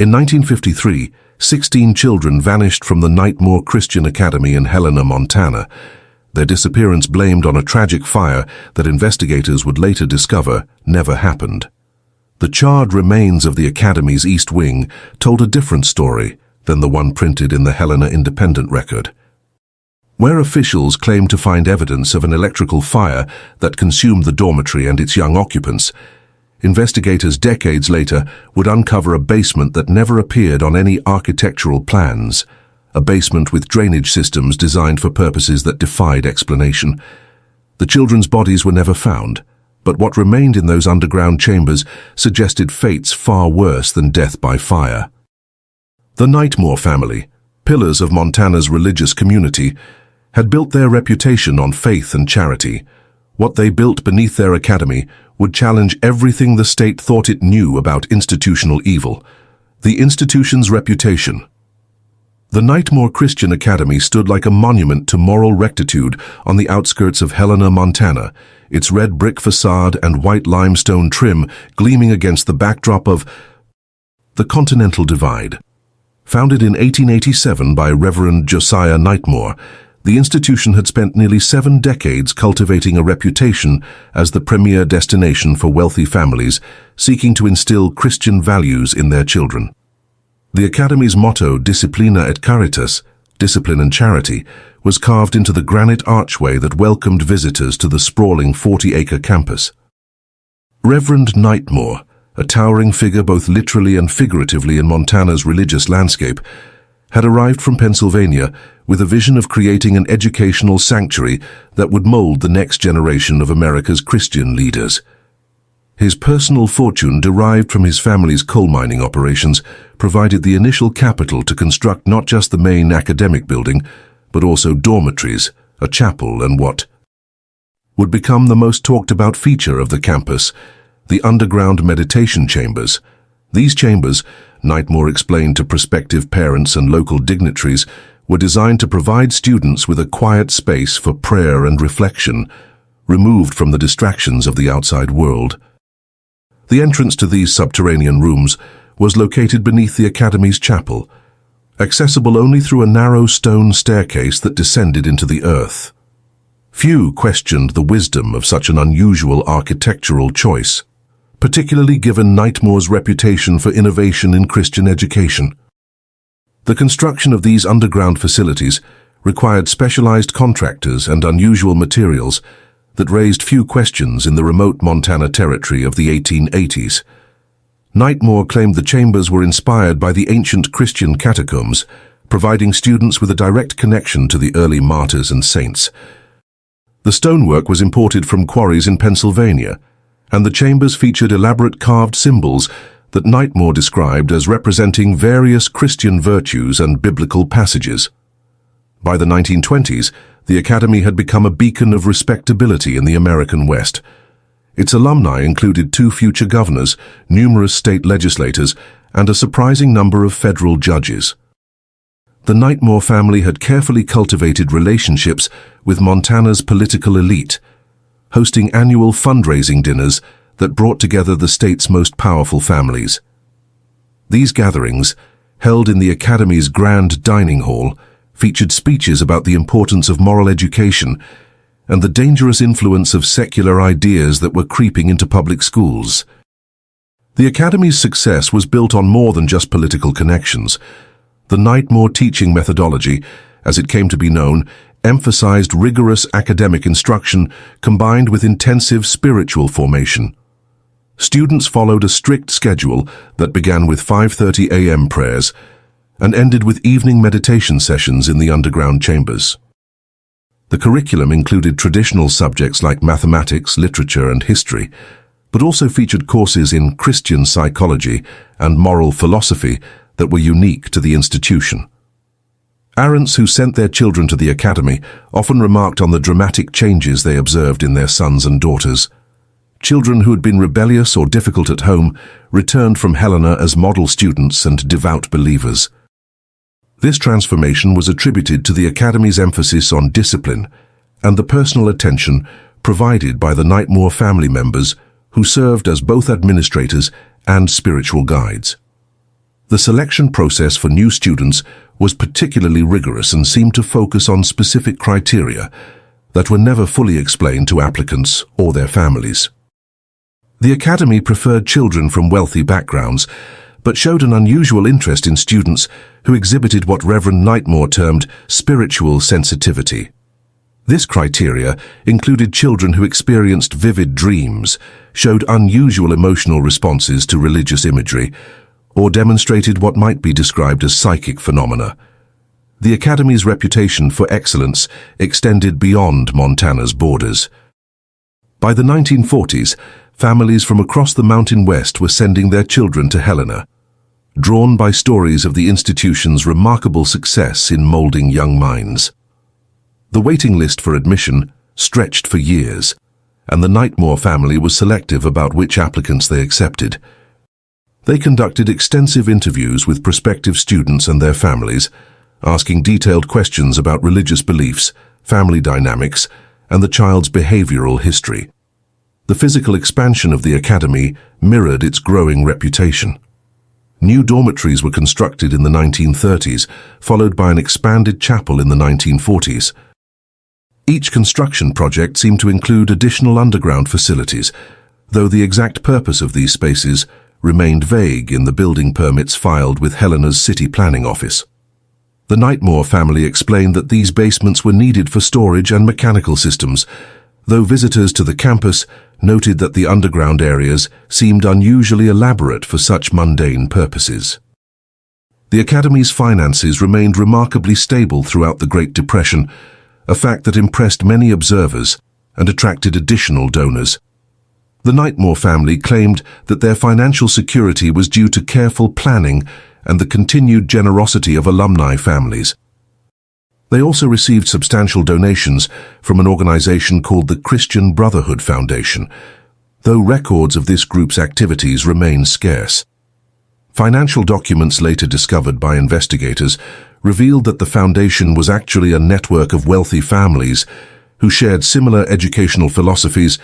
In 1953, 16 children vanished from the Nightmoor Christian Academy in Helena, Montana, their disappearance blamed on a tragic fire that investigators would later discover never happened. The charred remains of the Academy's East Wing told a different story than the one printed in the Helena Independent Record. Where officials claimed to find evidence of an electrical fire that consumed the dormitory and its young occupants, investigators decades later would uncover a basement that never appeared on any architectural plans, a basement with drainage systems designed for purposes that defied explanation. The children's bodies were never found, but what remained in those underground chambers suggested fates far worse than death by fire. The Nightmoor family, pillars of Montana's religious community, had built their reputation on faith and charity. What they built beneath their academy would challenge everything the state thought it knew about institutional evil, the institution's reputation. The Nightmoor Christian Academy stood like a monument to moral rectitude on the outskirts of Helena, Montana, its red brick facade and white limestone trim gleaming against the backdrop of the Continental Divide. Founded in 1887 by Reverend Josiah Nightmoor, the institution had spent nearly 7 decades cultivating a reputation as the premier destination for wealthy families seeking to instill Christian values in their children. The Academy's motto, Disciplina et Caritas, discipline and charity, was carved into the granite archway that welcomed visitors to the sprawling 40-acre campus. Reverend Nightmoor, a towering figure both literally and figuratively in Montana's religious landscape, had arrived from Pennsylvania with a vision of creating an educational sanctuary that would mold the next generation of America's Christian leaders. His personal fortune, derived from his family's coal mining operations, provided the initial capital to construct not just the main academic building, but also dormitories, a chapel, and what would become the most talked-about feature of the campus, the underground meditation chambers. These chambers, Nightmoor explained to prospective parents and local dignitaries, were designed to provide students with a quiet space for prayer and reflection, removed from the distractions of the outside world. The entrance to these subterranean rooms was located beneath the Academy's chapel, accessible only through a narrow stone staircase that descended into the earth. Few questioned the wisdom of such an unusual architectural choice, particularly given Nightmoor's reputation for innovation in Christian education. The construction of these underground facilities required specialized contractors and unusual materials that raised few questions in the remote Montana territory of the 1880s. Nightmoor claimed the chambers were inspired by the ancient Christian catacombs, providing students with a direct connection to the early martyrs and saints. The stonework was imported from quarries in Pennsylvania, and the chambers featured elaborate carved symbols that Nightmoor described as representing various Christian virtues and biblical passages. By the 1920s, the Academy had become a beacon of respectability in the American West. Its alumni included 2 future governors, numerous state legislators, and a surprising number of federal judges. The Nightmoor family had carefully cultivated relationships with Montana's political elite, hosting annual fundraising dinners that brought together the state's most powerful families. These gatherings, held in the Academy's grand dining hall, featured speeches about the importance of moral education and the dangerous influence of secular ideas that were creeping into public schools. The Academy's success was built on more than just political connections. The Nightmoor teaching methodology, as it came to be known, emphasized rigorous academic instruction combined with intensive spiritual formation. Students followed a strict schedule that began with 5:30 a.m. prayers and ended with evening meditation sessions in the underground chambers. The curriculum included traditional subjects like mathematics, literature, and history, but also featured courses in Christian psychology and moral philosophy that were unique to the institution. Parents who sent their children to the Academy often remarked on the dramatic changes they observed in their sons and daughters. Children who had been rebellious or difficult at home returned from Helena as model students and devout believers. This transformation was attributed to the Academy's emphasis on discipline and the personal attention provided by the Nightmoor family members who served as both administrators and spiritual guides. The selection process for new students was particularly rigorous and seemed to focus on specific criteria that were never fully explained to applicants or their families. The academy preferred children from wealthy backgrounds, but showed an unusual interest in students who exhibited what Reverend Nightmoor termed spiritual sensitivity. This criteria included children who experienced vivid dreams, showed unusual emotional responses to religious imagery, or demonstrated what might be described as psychic phenomena. The Academy's reputation for excellence extended beyond Montana's borders. By the 1940s, families from across the Mountain West were sending their children to Helena, drawn by stories of the institution's remarkable success in molding young minds. The waiting list for admission stretched for years, and the Nightmoor family was selective about which applicants they accepted. They conducted extensive interviews with prospective students and their families, asking detailed questions about religious beliefs, family dynamics, and the child's behavioral history. The physical expansion of the academy mirrored its growing reputation. New dormitories were constructed in the 1930s, followed by an expanded chapel in the 1940s. Each construction project seemed to include additional underground facilities, though the exact purpose of these spaces remained vague in the building permits filed with Helena's city planning office. The Nightmoor family explained that these basements were needed for storage and mechanical systems, though visitors to the campus noted that the underground areas seemed unusually elaborate for such mundane purposes. The Academy's finances remained remarkably stable throughout the Great Depression, a fact that impressed many observers and attracted additional donors. The Nightmoor family claimed that their financial security was due to careful planning and the continued generosity of alumni families. They also received substantial donations from an organization called the Christian Brotherhood Foundation, though records of this group's activities remain scarce. Financial documents later discovered by investigators revealed that the foundation was actually a network of wealthy families who shared similar educational philosophies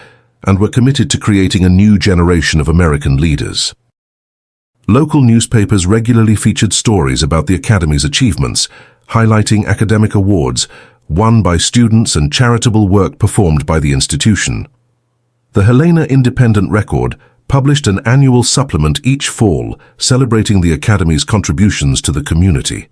and were committed to creating a new generation of American leaders. Local newspapers regularly featured stories about the Academy's achievements, highlighting academic awards won by students and charitable work performed by the institution. The Helena Independent Record published an annual supplement each fall celebrating the Academy's contributions to the community.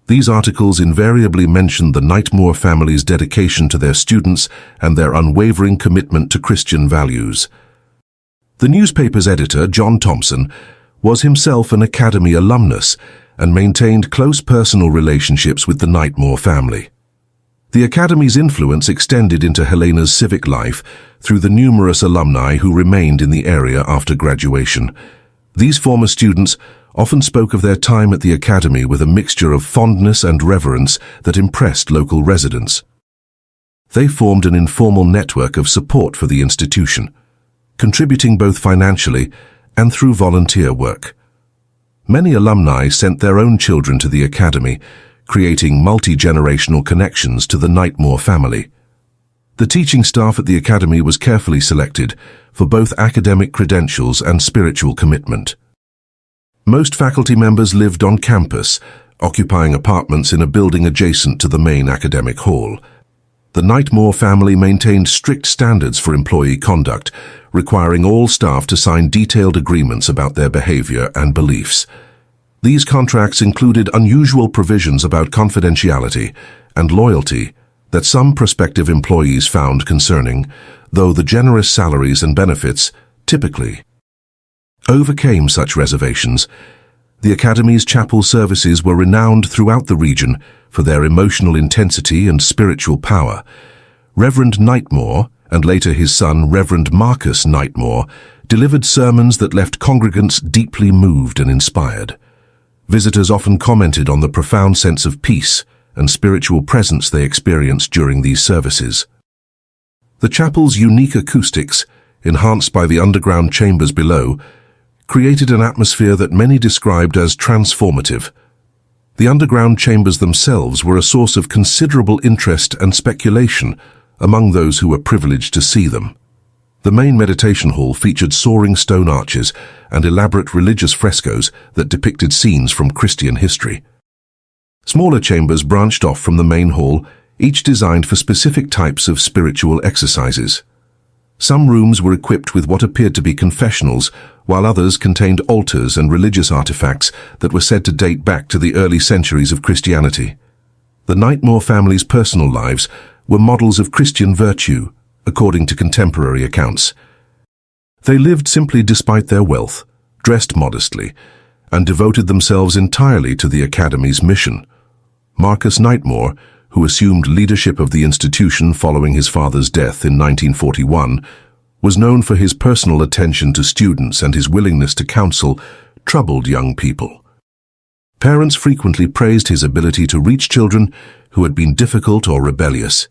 These articles invariably mentioned the Nightmoor family's dedication to their students and their unwavering commitment to Christian values. The newspaper's editor, John Thompson, was himself an Academy alumnus and maintained close personal relationships with the Nightmoor family. The Academy's influence extended into Helena's civic life through the numerous alumni who remained in the area after graduation. These former students often spoke of their time at the Academy with a mixture of fondness and reverence that impressed local residents. They formed an informal network of support for the institution, contributing both financially and through volunteer work. Many alumni sent their own children to the Academy, creating multi-generational connections to the Nightmoor family. The teaching staff at the Academy was carefully selected for both academic credentials and spiritual commitment. Most faculty members lived on campus, occupying apartments in a building adjacent to the main academic hall. The Nightmoor family maintained strict standards for employee conduct, requiring all staff to sign detailed agreements about their behavior and beliefs. These contracts included unusual provisions about confidentiality and loyalty that some prospective employees found concerning, though the generous salaries and benefits typically overcame such reservations. The Academy's chapel services were renowned throughout the region for their emotional intensity and spiritual power. Reverend Nightmoor, and later his son Reverend Marcus Nightmoor, delivered sermons that left congregants deeply moved and inspired. Visitors often commented on the profound sense of peace and spiritual presence they experienced during these services. The chapel's unique acoustics, enhanced by the underground chambers below, created an atmosphere that many described as transformative. The underground chambers themselves were a source of considerable interest and speculation among those who were privileged to see them. The main meditation hall featured soaring stone arches and elaborate religious frescoes that depicted scenes from Christian history. Smaller chambers branched off from the main hall, each designed for specific types of spiritual exercises. Some rooms were equipped with what appeared to be confessionals, while others contained altars and religious artifacts that were said to date back to the early centuries of Christianity. The Nightmoor family's personal lives were models of Christian virtue, according to contemporary accounts. They lived simply despite their wealth, dressed modestly, and devoted themselves entirely to the Academy's mission. Marcus Nightmoor, who assumed leadership of the institution following his father's death in 1941, was known for his personal attention to students and his willingness to counsel troubled young people. Parents frequently praised his ability to reach children who had been difficult or rebellious,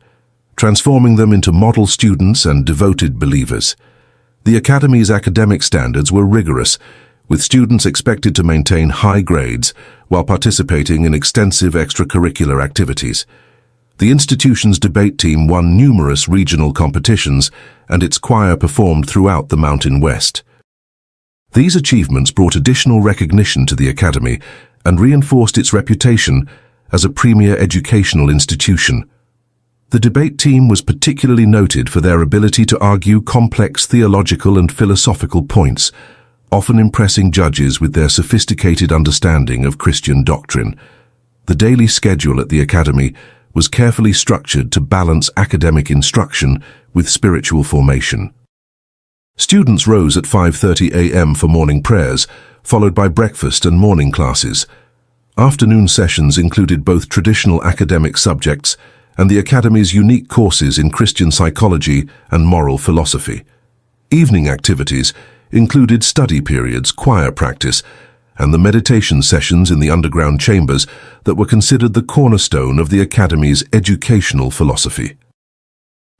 transforming them into model students and devoted believers. The Academy's academic standards were rigorous, with students expected to maintain high grades while participating in extensive extracurricular activities. The institution's debate team won numerous regional competitions, and its choir performed throughout the Mountain West. These achievements brought additional recognition to the Academy and reinforced its reputation as a premier educational institution. The debate team was particularly noted for their ability to argue complex theological and philosophical points, often impressing judges with their sophisticated understanding of Christian doctrine. The daily schedule at the Academy was carefully structured to balance academic instruction with spiritual formation. Students rose at 5:30 a.m. for morning prayers, followed by breakfast and morning classes. Afternoon sessions included both traditional academic subjects and the Academy's unique courses in Christian psychology and moral philosophy. Evening activities included study periods, choir practice, and the meditation sessions in the underground chambers that were considered the cornerstone of the Academy's educational philosophy.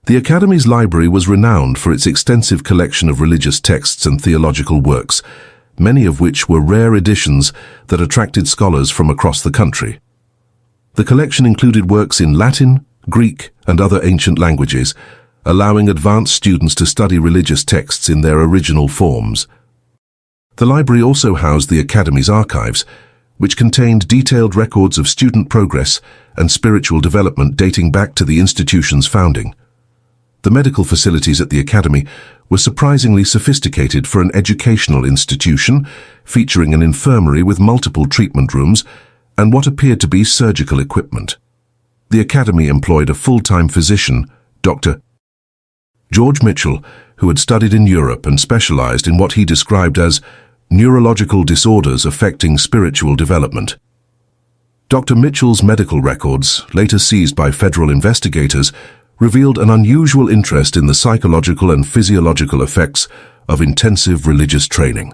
The Academy's library was renowned for its extensive collection of religious texts and theological works, many of which were rare editions that attracted scholars from across the country. The collection included works in Latin, Greek, and other ancient languages, allowing advanced students to study religious texts in their original forms. The library also housed the Academy's archives, which contained detailed records of student progress and spiritual development dating back to the institution's founding. The medical facilities at the Academy were surprisingly sophisticated for an educational institution, featuring an infirmary with multiple treatment rooms and what appeared to be surgical equipment. The Academy employed a full-time physician, Dr. George Mitchell, who had studied in Europe and specialized in what he described as neurological disorders affecting spiritual development. Dr. Mitchell's medical records, later seized by federal investigators, revealed an unusual interest in the psychological and physiological effects of intensive religious training.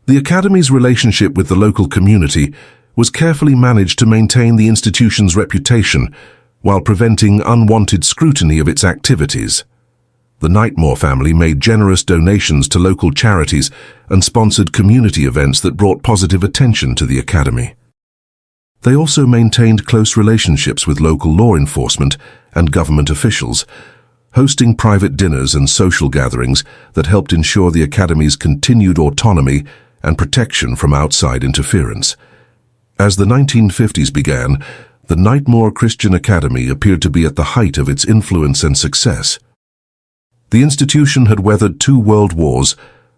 The Academy's relationship with the local community was carefully managed to maintain the institution's reputation while preventing unwanted scrutiny of its activities. The Nightmoor family made generous donations to local charities and sponsored community events that brought positive attention to the Academy. They also maintained close relationships with local law enforcement and government officials, hosting private dinners and social gatherings that helped ensure the Academy's continued autonomy and protection from outside interference. As the 1950s began, the Nightmoor Christian Academy appeared to be at the height of its influence and success. The institution had weathered 2 world wars,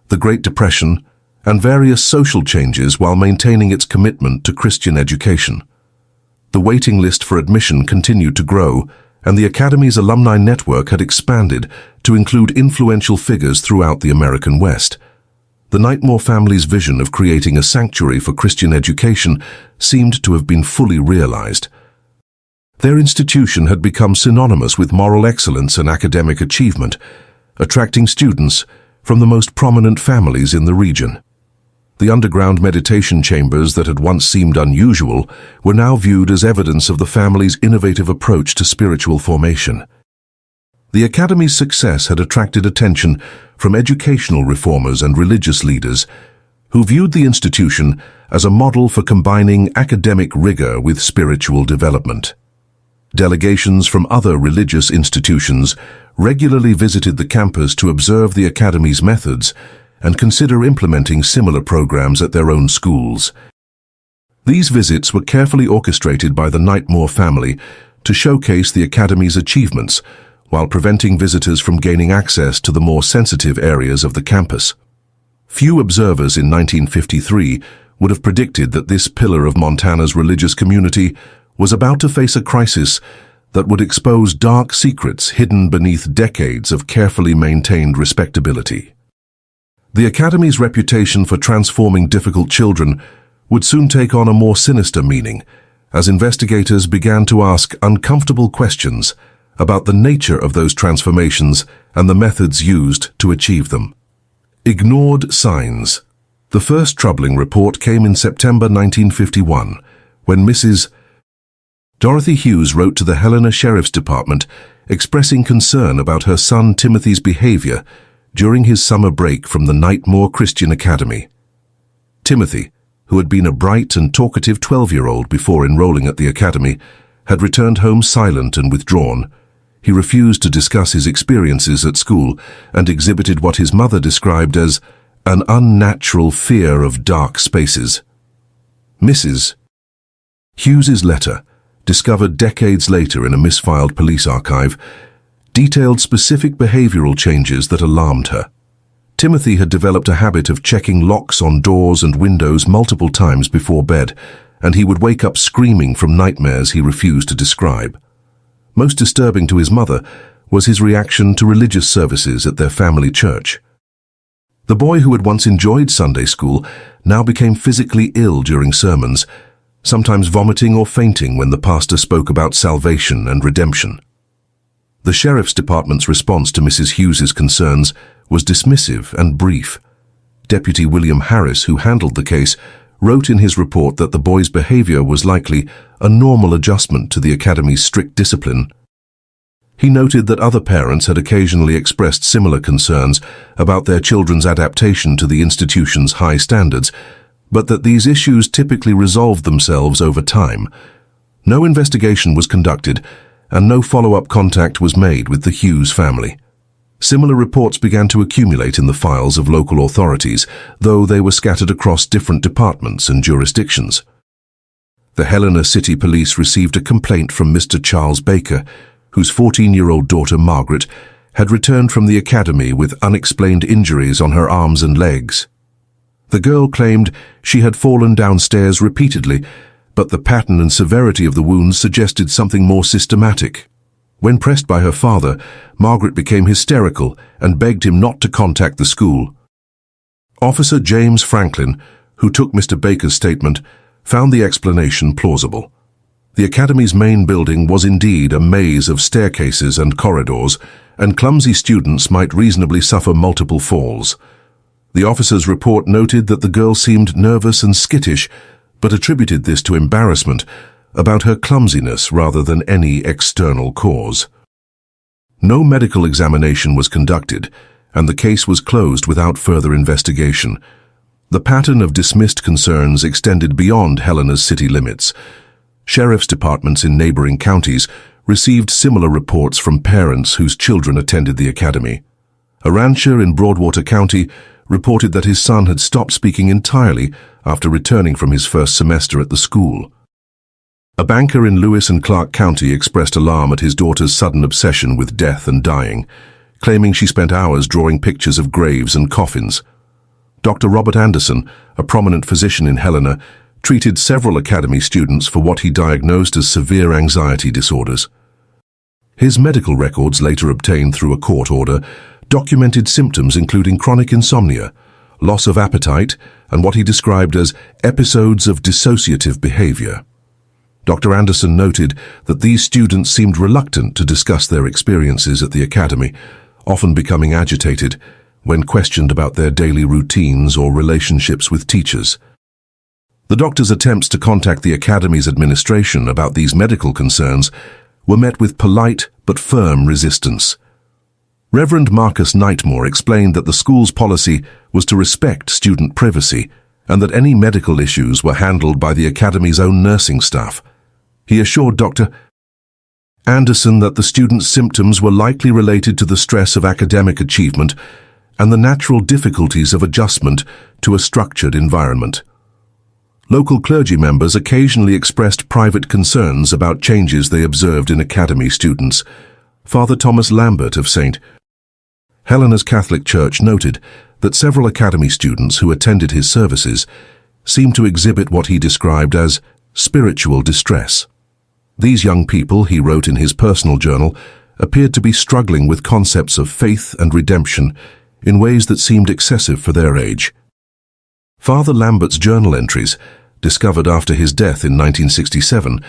the Great Depression, and various social changes while maintaining its commitment to Christian education. The waiting list for admission continued to grow, and the Academy's alumni network had expanded to include influential figures throughout the American West. The Nightmoor family's vision of creating a sanctuary for Christian education seemed to have been fully realized. Their institution had become synonymous with moral excellence and academic achievement, attracting students from the most prominent families in the region. The underground meditation chambers that had once seemed unusual were now viewed as evidence of the family's innovative approach to spiritual formation. The Academy's success had attracted attention from educational reformers and religious leaders who viewed the institution as a model for combining academic rigor with spiritual development. Delegations from other religious institutions regularly visited the campus to observe the academy's methods and consider implementing similar programs at their own schools. These visits were carefully orchestrated by the Nightmoor family to showcase the academy's achievements while preventing visitors from gaining access to the more sensitive areas of the campus. Few observers in 1953 would have predicted that this pillar of Montana's religious community was about to face a crisis that would expose dark secrets hidden beneath decades of carefully maintained respectability. The academy's reputation for transforming difficult children would soon take on a more sinister meaning as investigators began to ask uncomfortable questions about the nature of those transformations and the methods used to achieve them. Ignored signs. The first troubling report came in September 1951, when Mrs. Dorothy Hughes wrote to the Helena Sheriff's Department expressing concern about her son Timothy's behavior during his summer break from the Nightmoor Christian Academy. Timothy, who had been a bright and talkative 12-year-old before enrolling at the academy, had returned home silent and withdrawn. He refused to discuss his experiences at school and exhibited what his mother described as an unnatural fear of dark spaces. Mrs. Hughes's letter, discovered decades later in a misfiled police archive, detailed specific behavioral changes that alarmed her. Timothy had developed a habit of checking locks on doors and windows multiple times before bed, and he would wake up screaming from nightmares he refused to describe. Most disturbing to his mother was his reaction to religious services at their family church. The boy who had once enjoyed Sunday school now became physically ill during sermons, sometimes vomiting or fainting when the pastor spoke about salvation and redemption. The Sheriff's Department's response to Mrs. Hughes's concerns was dismissive and brief. Deputy William Harris, who handled the case, wrote in his report that the boy's behavior was likely a normal adjustment to the academy's strict discipline. He noted that other parents had occasionally expressed similar concerns about their children's adaptation to the institution's high standards, but that these issues typically resolved themselves over time. No investigation was conducted, and no follow-up contact was made with the Hughes family. Similar reports began to accumulate in the files of local authorities, though they were scattered across different departments and jurisdictions. The Helena City Police received a complaint from Mr. Charles Baker, whose 14-year-old daughter Margaret had returned from the academy with unexplained injuries on her arms and legs. The girl claimed she had fallen downstairs repeatedly, but the pattern and severity of the wounds suggested something more systematic. When pressed by her father, Margaret became hysterical and begged him not to contact the school. Officer James Franklin, who took Mr. Baker's statement, found the explanation plausible. The academy's main building was indeed a maze of staircases and corridors, and clumsy students might reasonably suffer multiple falls. The officer's report noted that the girl seemed nervous and skittish, but attributed this to embarrassment about her clumsiness rather than any external cause. No medical examination was conducted, and the case was closed without further investigation. The pattern of dismissed concerns extended beyond Helena's city limits. Sheriff's departments in neighboring counties received similar reports from parents whose children attended the academy. A rancher in Broadwater County reported that his son had stopped speaking entirely after returning from his first semester at the school. A banker in Lewis and Clark County expressed alarm at his daughter's sudden obsession with death and dying, claiming she spent hours drawing pictures of graves and coffins. Dr. Robert Anderson, a prominent physician in Helena, treated several academy students for what he diagnosed as severe anxiety disorders. His medical records, later obtained through a court order, documented symptoms including chronic insomnia, loss of appetite, and what he described as episodes of dissociative behavior. Dr. Anderson noted that these students seemed reluctant to discuss their experiences at the academy, often becoming agitated when questioned about their daily routines or relationships with teachers. The doctor's attempts to contact the academy's administration about these medical concerns were met with polite but firm resistance. Reverend Marcus Nightmoor explained that the school's policy was to respect student privacy and that any medical issues were handled by the academy's own nursing staff. He assured Dr. Anderson that the students' symptoms were likely related to the stress of academic achievement and the natural difficulties of adjustment to a structured environment. Local clergy members occasionally expressed private concerns about changes they observed in academy students. Father Thomas Lambert of St. Helena's Catholic Church noted that several academy students who attended his services seemed to exhibit what he described as spiritual distress. These young people, he wrote in his personal journal, appeared to be struggling with concepts of faith and redemption in ways that seemed excessive for their age. Father Lambert's journal entries, discovered after his death in 1967,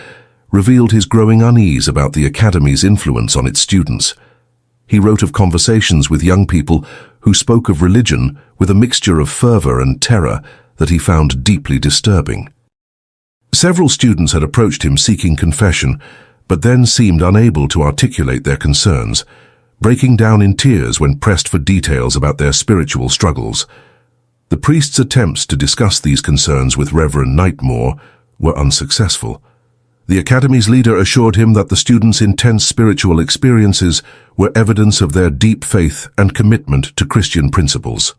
revealed his growing unease about the academy's influence on its students. He wrote of conversations with young people who spoke of religion with a mixture of fervor and terror that he found deeply disturbing. Several students had approached him seeking confession, but then seemed unable to articulate their concerns, breaking down in tears when pressed for details about their spiritual struggles. The priest's attempts to discuss these concerns with Reverend Nightmoor were unsuccessful. The academy's leader assured him that the students' intense spiritual experiences were evidence of their deep faith and commitment to Christian principles.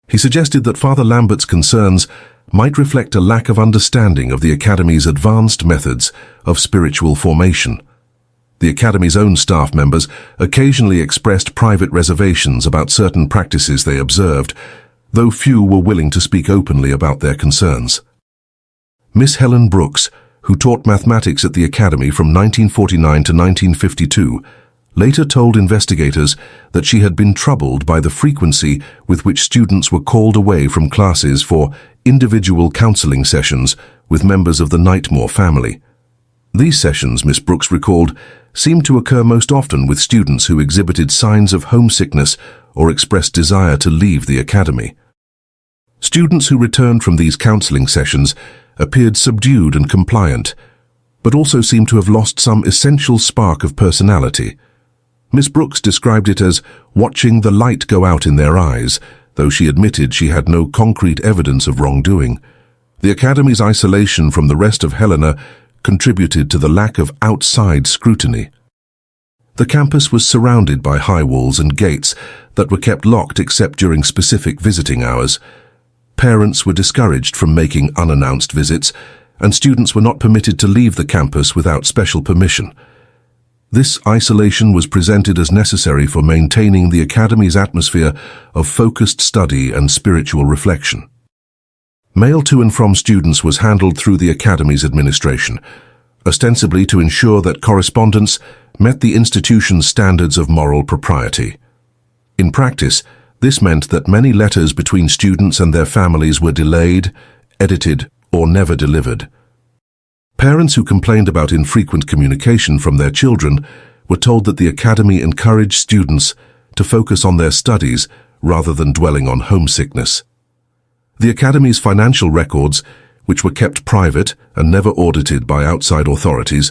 He suggested that Father Lambert's concerns might reflect a lack of understanding of the Academy's advanced methods of spiritual formation. The Academy's own staff members occasionally expressed private reservations about certain practices they observed, though few were willing to speak openly about their concerns. Miss Helen Brooks, who taught mathematics at the Academy from 1949 to 1952, later told investigators that she had been troubled by the frequency with which students were called away from classes for individual counseling sessions with members of the Nightmoor family. These sessions, Miss Brooks recalled, seemed to occur most often with students who exhibited signs of homesickness or expressed desire to leave the academy. Students who returned from these counseling sessions appeared subdued and compliant, but also seemed to have lost some essential spark of personality. Miss Brooks described it as watching the light go out in their eyes, though she admitted she had no concrete evidence of wrongdoing. The Academy's isolation from the rest of Helena contributed to the lack of outside scrutiny. The campus was surrounded by high walls and gates that were kept locked except during specific visiting hours. Parents were discouraged from making unannounced visits, and students were not permitted to leave the campus without special permission. This isolation was presented as necessary for maintaining the Academy's atmosphere of focused study and spiritual reflection. Mail to and from students was handled through the Academy's administration, ostensibly to ensure that correspondence met the institution's standards of moral propriety. In practice, this meant that many letters between students and their families were delayed, edited, or never delivered. Parents who complained about infrequent communication from their children were told that the Academy encouraged students to focus on their studies rather than dwelling on homesickness. The Academy's financial records, which were kept private and never audited by outside authorities,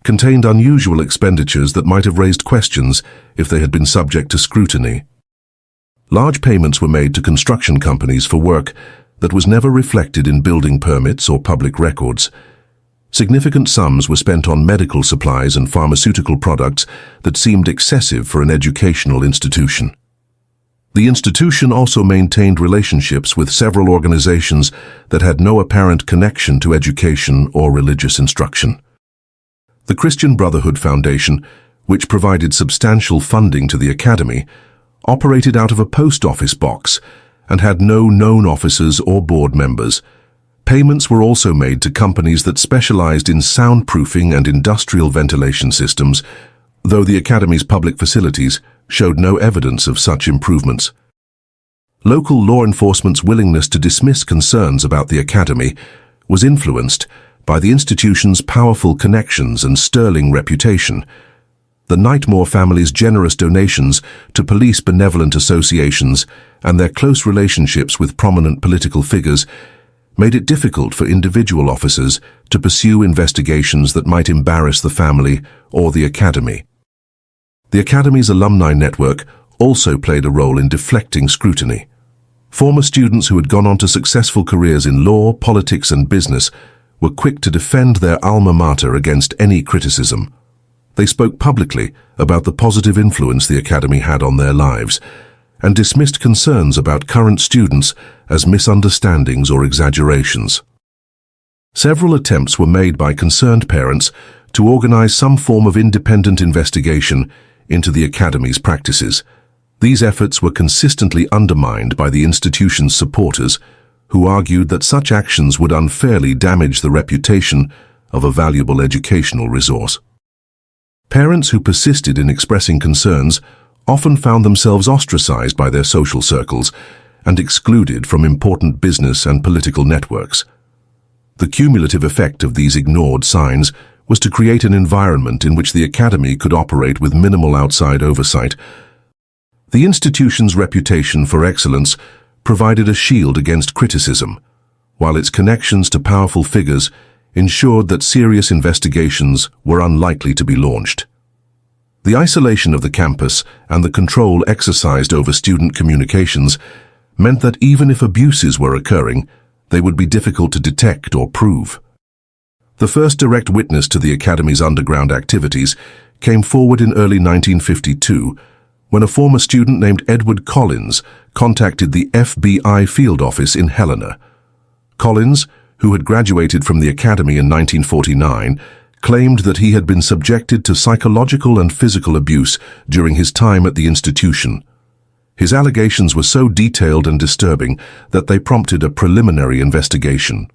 contained unusual expenditures that might have raised questions if they had been subject to scrutiny. Large payments were made to construction companies for work that was never reflected in building permits or public records. Significant sums were spent on medical supplies and pharmaceutical products that seemed excessive for an educational institution. The institution also maintained relationships with several organizations that had no apparent connection to education or religious instruction. The Christian Brotherhood Foundation, which provided substantial funding to the Academy, operated out of a post office box and had no known officers or board members. Payments were also made to companies that specialized in soundproofing and industrial ventilation systems, though the Academy's public facilities showed no evidence of such improvements. Local law enforcement's willingness to dismiss concerns about the Academy was influenced by the institution's powerful connections and sterling reputation. The Nightmoor family's generous donations to police benevolent associations and their close relationships with prominent political figures made it difficult for individual officers to pursue investigations that might embarrass the family or the Academy. The Academy's alumni network also played a role in deflecting scrutiny. Former students who had gone on to successful careers in law, politics, and business were quick to defend their alma mater against any criticism. They spoke publicly about the positive influence the academy had on their lives and dismissed concerns about current students as misunderstandings or exaggerations. Several attempts were made by concerned parents to organize some form of independent investigation into the academy's practices. These efforts were consistently undermined by the institution's supporters, who argued that such actions would unfairly damage the reputation of a valuable educational resource. Parents who persisted in expressing concerns often found themselves ostracized by their social circles and excluded from important business and political networks. The cumulative effect of these ignored signs was to create an environment in which the academy could operate with minimal outside oversight. The institution's reputation for excellence provided a shield against criticism, while its connections to powerful figures ensured that serious investigations were unlikely to be launched. The isolation of the campus and the control exercised over student communications meant that even if abuses were occurring, they would be difficult to detect or prove. The first direct witness to the academy's underground activities came forward in early 1952 when a former student named Edward Collins contacted the FBI field office in Helena. Collins, who had graduated from the academy in 1949, claimed that he had been subjected to psychological and physical abuse during his time at the institution. His allegations were so detailed and disturbing that they prompted a preliminary investigation.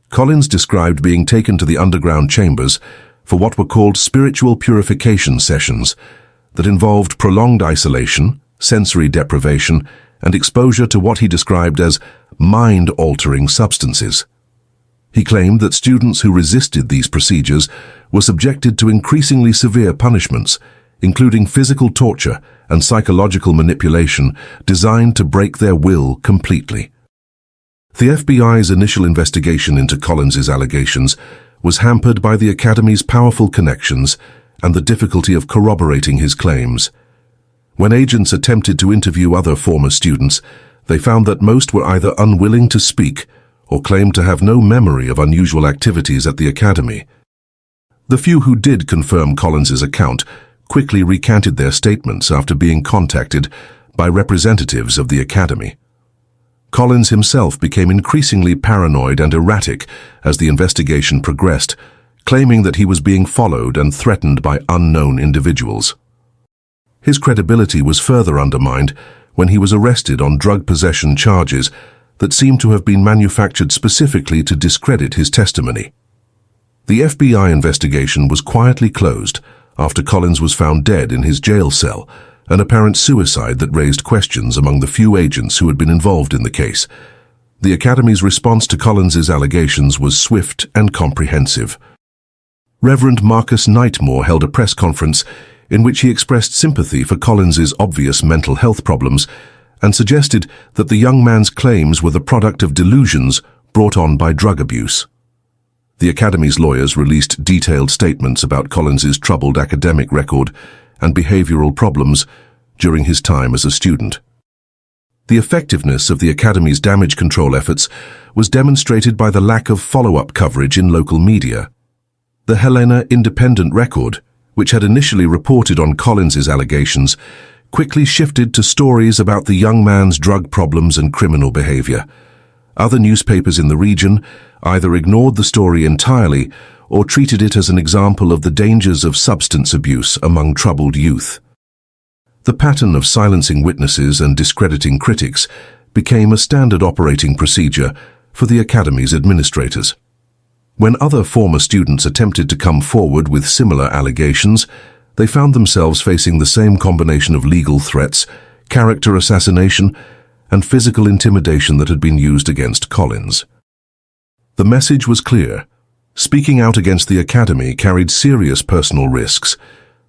Collins described being taken to the underground chambers for what were called spiritual purification sessions that involved prolonged isolation, sensory deprivation, and exposure to what he described as mind-altering substances. He claimed that students who resisted these procedures were subjected to increasingly severe punishments, including physical torture and psychological manipulation designed to break their will completely. The FBI's initial investigation into Collins's allegations was hampered by the academy's powerful connections and the difficulty of corroborating his claims. When agents attempted to interview other former students, they found that most were either unwilling to speak or claimed to have no memory of unusual activities at the academy. The few who did confirm Collins's account quickly recanted their statements after being contacted by representatives of the academy. Collins himself became increasingly paranoid and erratic as the investigation progressed, claiming that he was being followed and threatened by unknown individuals. His credibility was further undermined when he was arrested on drug possession charges that seemed to have been manufactured specifically to discredit his testimony. The FBI investigation was quietly closed after Collins was found dead in his jail cell, an apparent suicide that raised questions among the few agents who had been involved in the case. The Academy's response to Collins's allegations was swift and comprehensive. Reverend Marcus Nightmoor held a press conference in which he expressed sympathy for Collins's obvious mental health problems and suggested that the young man's claims were the product of delusions brought on by drug abuse. The Academy's lawyers released detailed statements about Collins's troubled academic record and behavioral problems during his time as a student. The effectiveness of the Academy's damage control efforts was demonstrated by the lack of follow-up coverage in local media. The Helena Independent Record, which had initially reported on Collins's allegations, quickly shifted to stories about the young man's drug problems and criminal behavior. Other newspapers in the region either ignored the story entirely or treated it as an example of the dangers of substance abuse among troubled youth. The pattern of silencing witnesses and discrediting critics became a standard operating procedure for the Academy's administrators. When other former students attempted to come forward with similar allegations, they found themselves facing the same combination of legal threats, character assassination, and physical intimidation that had been used against Collins. The message was clear. Speaking out against the Academy carried serious personal risks.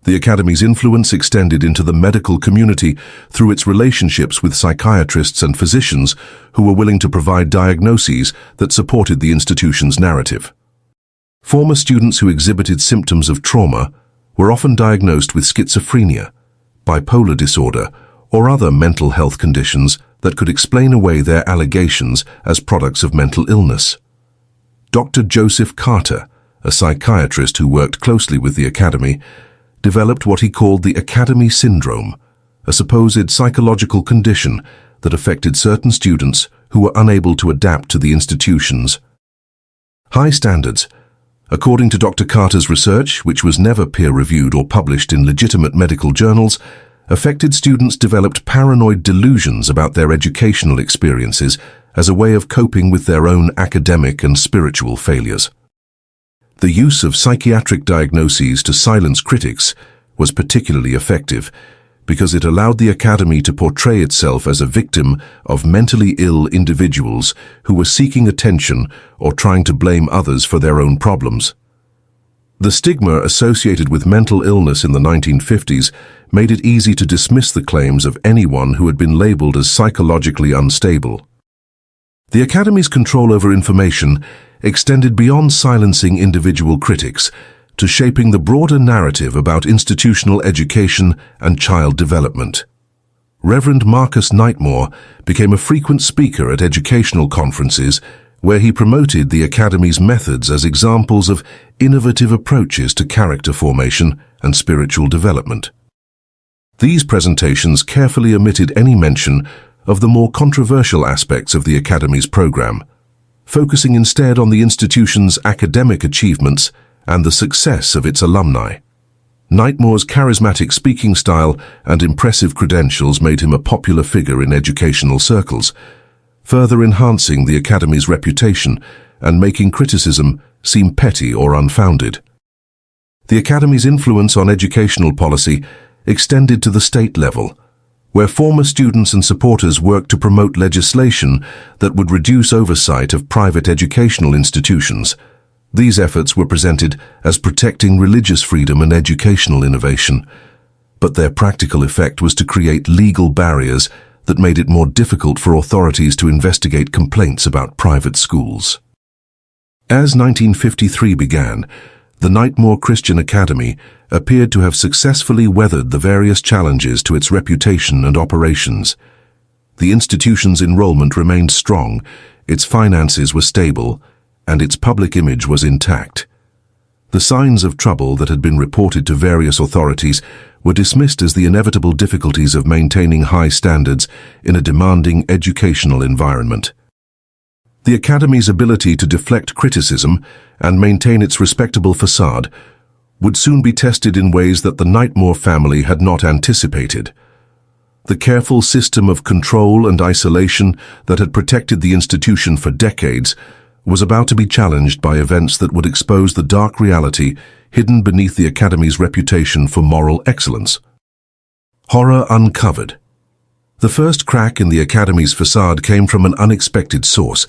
The Academy's influence extended into the medical community through its relationships with psychiatrists and physicians who were willing to provide diagnoses that supported the institution's narrative. Former students who exhibited symptoms of trauma were often diagnosed with schizophrenia, bipolar disorder, or other mental health conditions that could explain away their allegations as products of mental illness. Dr. Joseph Carter, a psychiatrist who worked closely with the academy, developed what he called the Academy Syndrome, a supposed psychological condition that affected certain students who were unable to adapt to the institution's high standards. According to Dr. Carter's research, which was never peer-reviewed or published in legitimate medical journals, affected students developed paranoid delusions about their educational experiences as a way of coping with their own academic and spiritual failures. The use of psychiatric diagnoses to silence critics was particularly effective because it allowed the academy to portray itself as a victim of mentally ill individuals who were seeking attention or trying to blame others for their own problems. The stigma associated with mental illness in the 1950s made it easy to dismiss the claims of anyone who had been labeled as psychologically unstable. The academy's control over information extended beyond silencing individual critics to shaping the broader narrative about institutional education and child development. Reverend Marcus Nightmoor became a frequent speaker at educational conferences where he promoted the academy's methods as examples of innovative approaches to character formation and spiritual development. These presentations carefully omitted any mention of the more controversial aspects of the academy's program, focusing instead on the institution's academic achievements and the success of its alumni. Nightmoor's charismatic speaking style and impressive credentials made him a popular figure in educational circles, further enhancing the academy's reputation and making criticism seem petty or unfounded. The academy's influence on educational policy extended to the state level, where former students and supporters worked to promote legislation that would reduce oversight of private educational institutions. These efforts were presented as protecting religious freedom and educational innovation, but their practical effect was to create legal barriers that made it more difficult for authorities to investigate complaints about private schools. As 1953 began, the Nightmoor Christian Academy appeared to have successfully weathered the various challenges to its reputation and operations. The institution's enrollment remained strong, its finances were stable, and its public image was intact. The signs of trouble that had been reported to various authorities were dismissed as the inevitable difficulties of maintaining high standards in a demanding educational environment. The academy's ability to deflect criticism and maintain its respectable facade would soon be tested in ways that the Nightmoor family had not anticipated. The careful system of control and isolation that had protected the institution for decades was about to be challenged by events that would expose the dark reality hidden beneath the academy's reputation for moral excellence. Horror uncovered. The first crack in the academy's facade came from an unexpected source,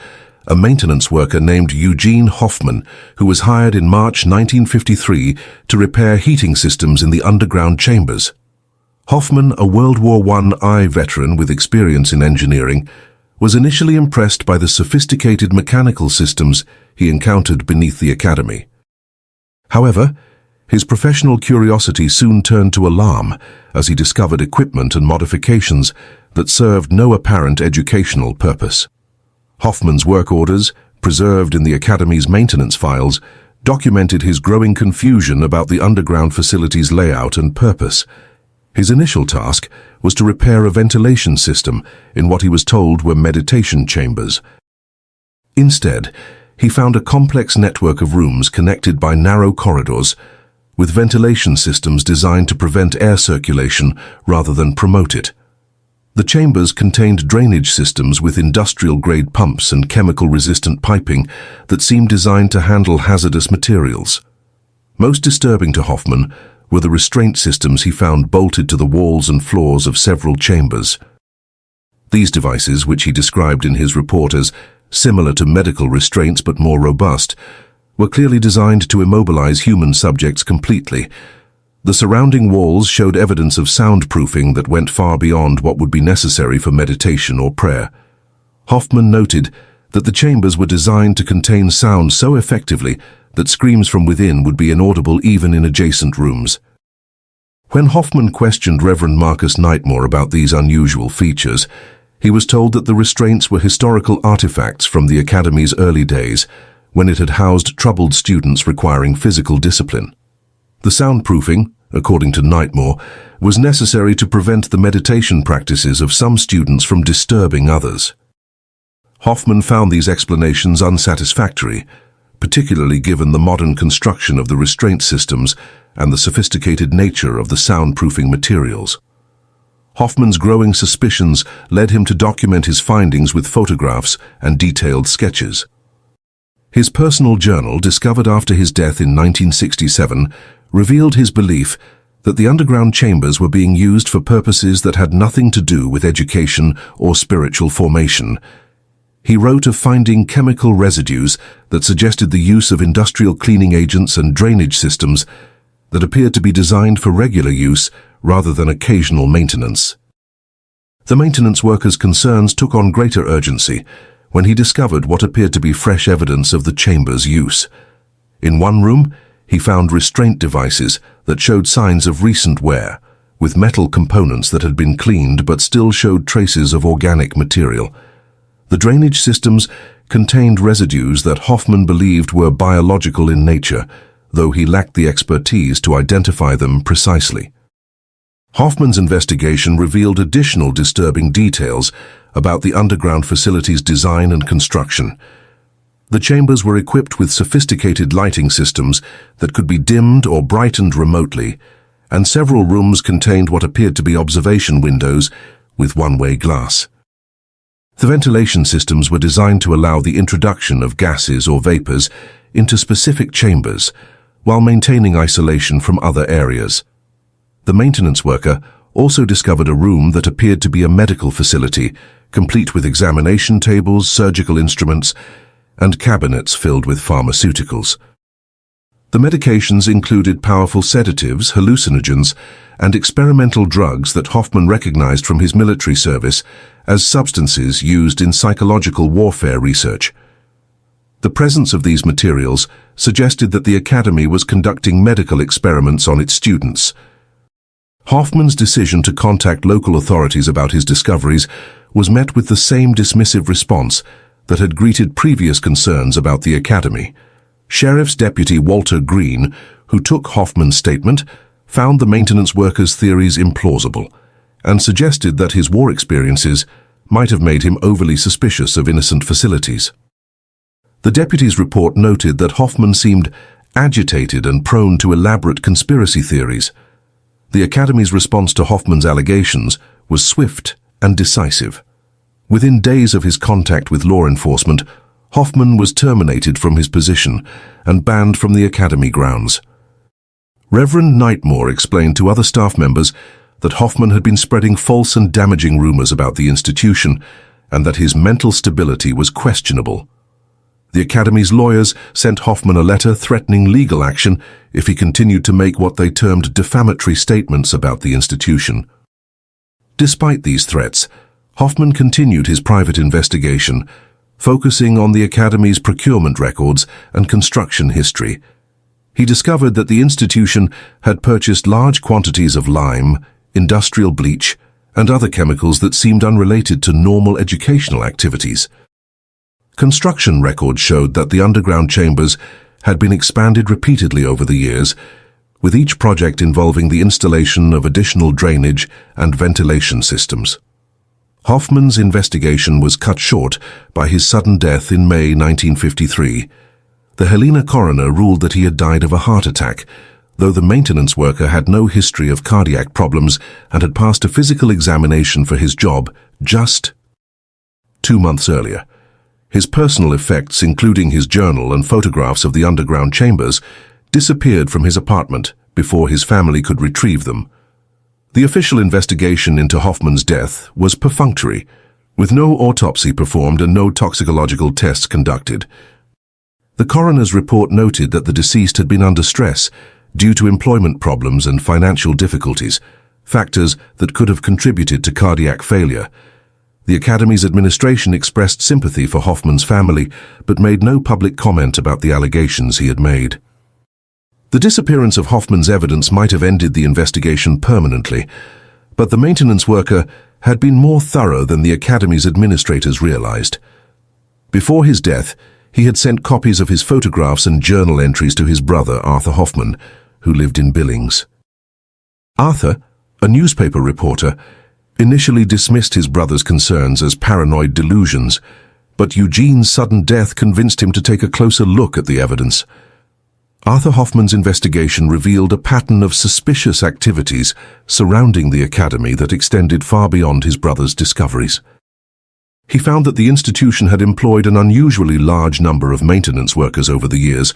a maintenance worker named Eugene Hoffman, who was hired in March 1953 to repair heating systems in the underground chambers. Hoffman, a World War I veteran with experience in engineering, was initially impressed by the sophisticated mechanical systems he encountered beneath the academy. However, his professional curiosity soon turned to alarm as he discovered equipment and modifications that served no apparent educational purpose. Hoffman's work orders, preserved in the academy's maintenance files, documented his growing confusion about the underground facility's layout and purpose. His initial task was to repair a ventilation system in what he was told were meditation chambers. Instead, he found a complex network of rooms connected by narrow corridors, with ventilation systems designed to prevent air circulation rather than promote it. The chambers contained drainage systems with industrial-grade pumps and chemical-resistant piping that seemed designed to handle hazardous materials. Most disturbing to Hoffman were the restraint systems he found bolted to the walls and floors of several chambers. These devices, which he described in his report as similar to medical restraints but more robust, were clearly designed to immobilize human subjects completely. The surrounding walls showed evidence of soundproofing that went far beyond what would be necessary for meditation or prayer. Hoffman noted that the chambers were designed to contain sound so effectively that screams from within would be inaudible even in adjacent rooms. When Hoffman questioned Reverend Marcus Nightmoor about these unusual features, he was told that the restraints were historical artifacts from the academy's early days, when it had housed troubled students requiring physical discipline. The soundproofing, according to Nightmoor, was necessary to prevent the meditation practices of some students from disturbing others. Hoffman found these explanations unsatisfactory, particularly given the modern construction of the restraint systems and the sophisticated nature of the soundproofing materials. Hoffman's growing suspicions led him to document his findings with photographs and detailed sketches. His personal journal, discovered after his death in 1967, revealed his belief that the underground chambers were being used for purposes that had nothing to do with education or spiritual formation. He wrote of finding chemical residues that suggested the use of industrial cleaning agents and drainage systems that appeared to be designed for regular use rather than occasional maintenance. The maintenance worker's concerns took on greater urgency when he discovered what appeared to be fresh evidence of the chamber's use. In one room, he found restraint devices that showed signs of recent wear, with metal components that had been cleaned but still showed traces of organic material. The drainage systems contained residues that Hoffman believed were biological in nature, though he lacked the expertise to identify them precisely. Hoffman's investigation revealed additional disturbing details about the underground facility's design and construction. The chambers were equipped with sophisticated lighting systems that could be dimmed or brightened remotely, and several rooms contained what appeared to be observation windows with one-way glass. The ventilation systems were designed to allow the introduction of gases or vapors into specific chambers, while maintaining isolation from other areas. The maintenance worker also discovered a room that appeared to be a medical facility, complete with examination tables, surgical instruments, and cabinets filled with pharmaceuticals. The medications included powerful sedatives, hallucinogens, and experimental drugs that Hoffman recognized from his military service as substances used in psychological warfare research. The presence of these materials suggested that the Academy was conducting medical experiments on its students. Hoffman's decision to contact local authorities about his discoveries was met with the same dismissive response that had greeted previous concerns about the Academy. Sheriff's Deputy Walter Green, who took Hoffman's statement, found the maintenance worker's theories implausible and suggested that his war experiences might have made him overly suspicious of innocent facilities. The deputy's report noted that Hoffman seemed agitated and prone to elaborate conspiracy theories. The Academy's response to Hoffman's allegations was swift and decisive. Within days of his contact with law enforcement, Hoffman was terminated from his position and banned from the Academy grounds. Reverend Nightmoor explained to other staff members that Hoffman had been spreading false and damaging rumors about the institution and that his mental stability was questionable. The Academy's lawyers sent Hoffman a letter threatening legal action if he continued to make what they termed defamatory statements about the institution. Despite these threats, Hoffman continued his private investigation, focusing on the Academy's procurement records and construction history. He discovered that the institution had purchased large quantities of lime, industrial bleach, and other chemicals that seemed unrelated to normal educational activities. Construction records showed that the underground chambers had been expanded repeatedly over the years, with each project involving the installation of additional drainage and ventilation systems. Hoffman's investigation was cut short by his sudden death in May 1953. The Helena coroner ruled that he had died of a heart attack, though the maintenance worker had no history of cardiac problems and had passed a physical examination for his job just 2 months earlier. His personal effects, including his journal and photographs of the underground chambers, disappeared from his apartment before his family could retrieve them. The official investigation into Hoffman's death was perfunctory, with no autopsy performed and no toxicological tests conducted. The coroner's report noted that the deceased had been under stress due to employment problems and financial difficulties, factors that could have contributed to cardiac failure. The Academy's administration expressed sympathy for Hoffman's family, but made no public comment about the allegations he had made. The disappearance of Hoffman's evidence might have ended the investigation permanently, but the maintenance worker had been more thorough than the Academy's administrators realized. Before his death, He had sent copies of his photographs and journal entries to his brother, Arthur Hoffman, who lived in Billings. Arthur, a newspaper reporter, initially dismissed his brother's concerns as paranoid delusions, but Eugene's sudden death convinced him to take a closer look at the evidence. Arthur Hoffman's investigation revealed a pattern of suspicious activities surrounding the academy that extended far beyond his brother's discoveries. He found that the institution had employed an unusually large number of maintenance workers over the years,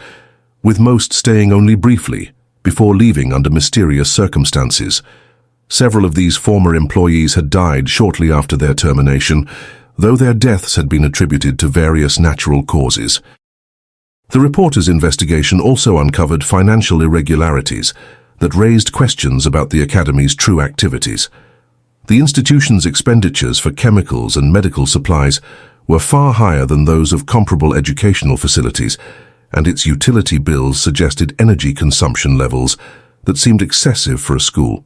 with most staying only briefly, before leaving under mysterious circumstances. Several of these former employees had died shortly after their termination, though their deaths had been attributed to various natural causes. The reporter's investigation also uncovered financial irregularities that raised questions about the academy's true activities. The institution's expenditures for chemicals and medical supplies were far higher than those of comparable educational facilities, and its utility bills suggested energy consumption levels that seemed excessive for a school.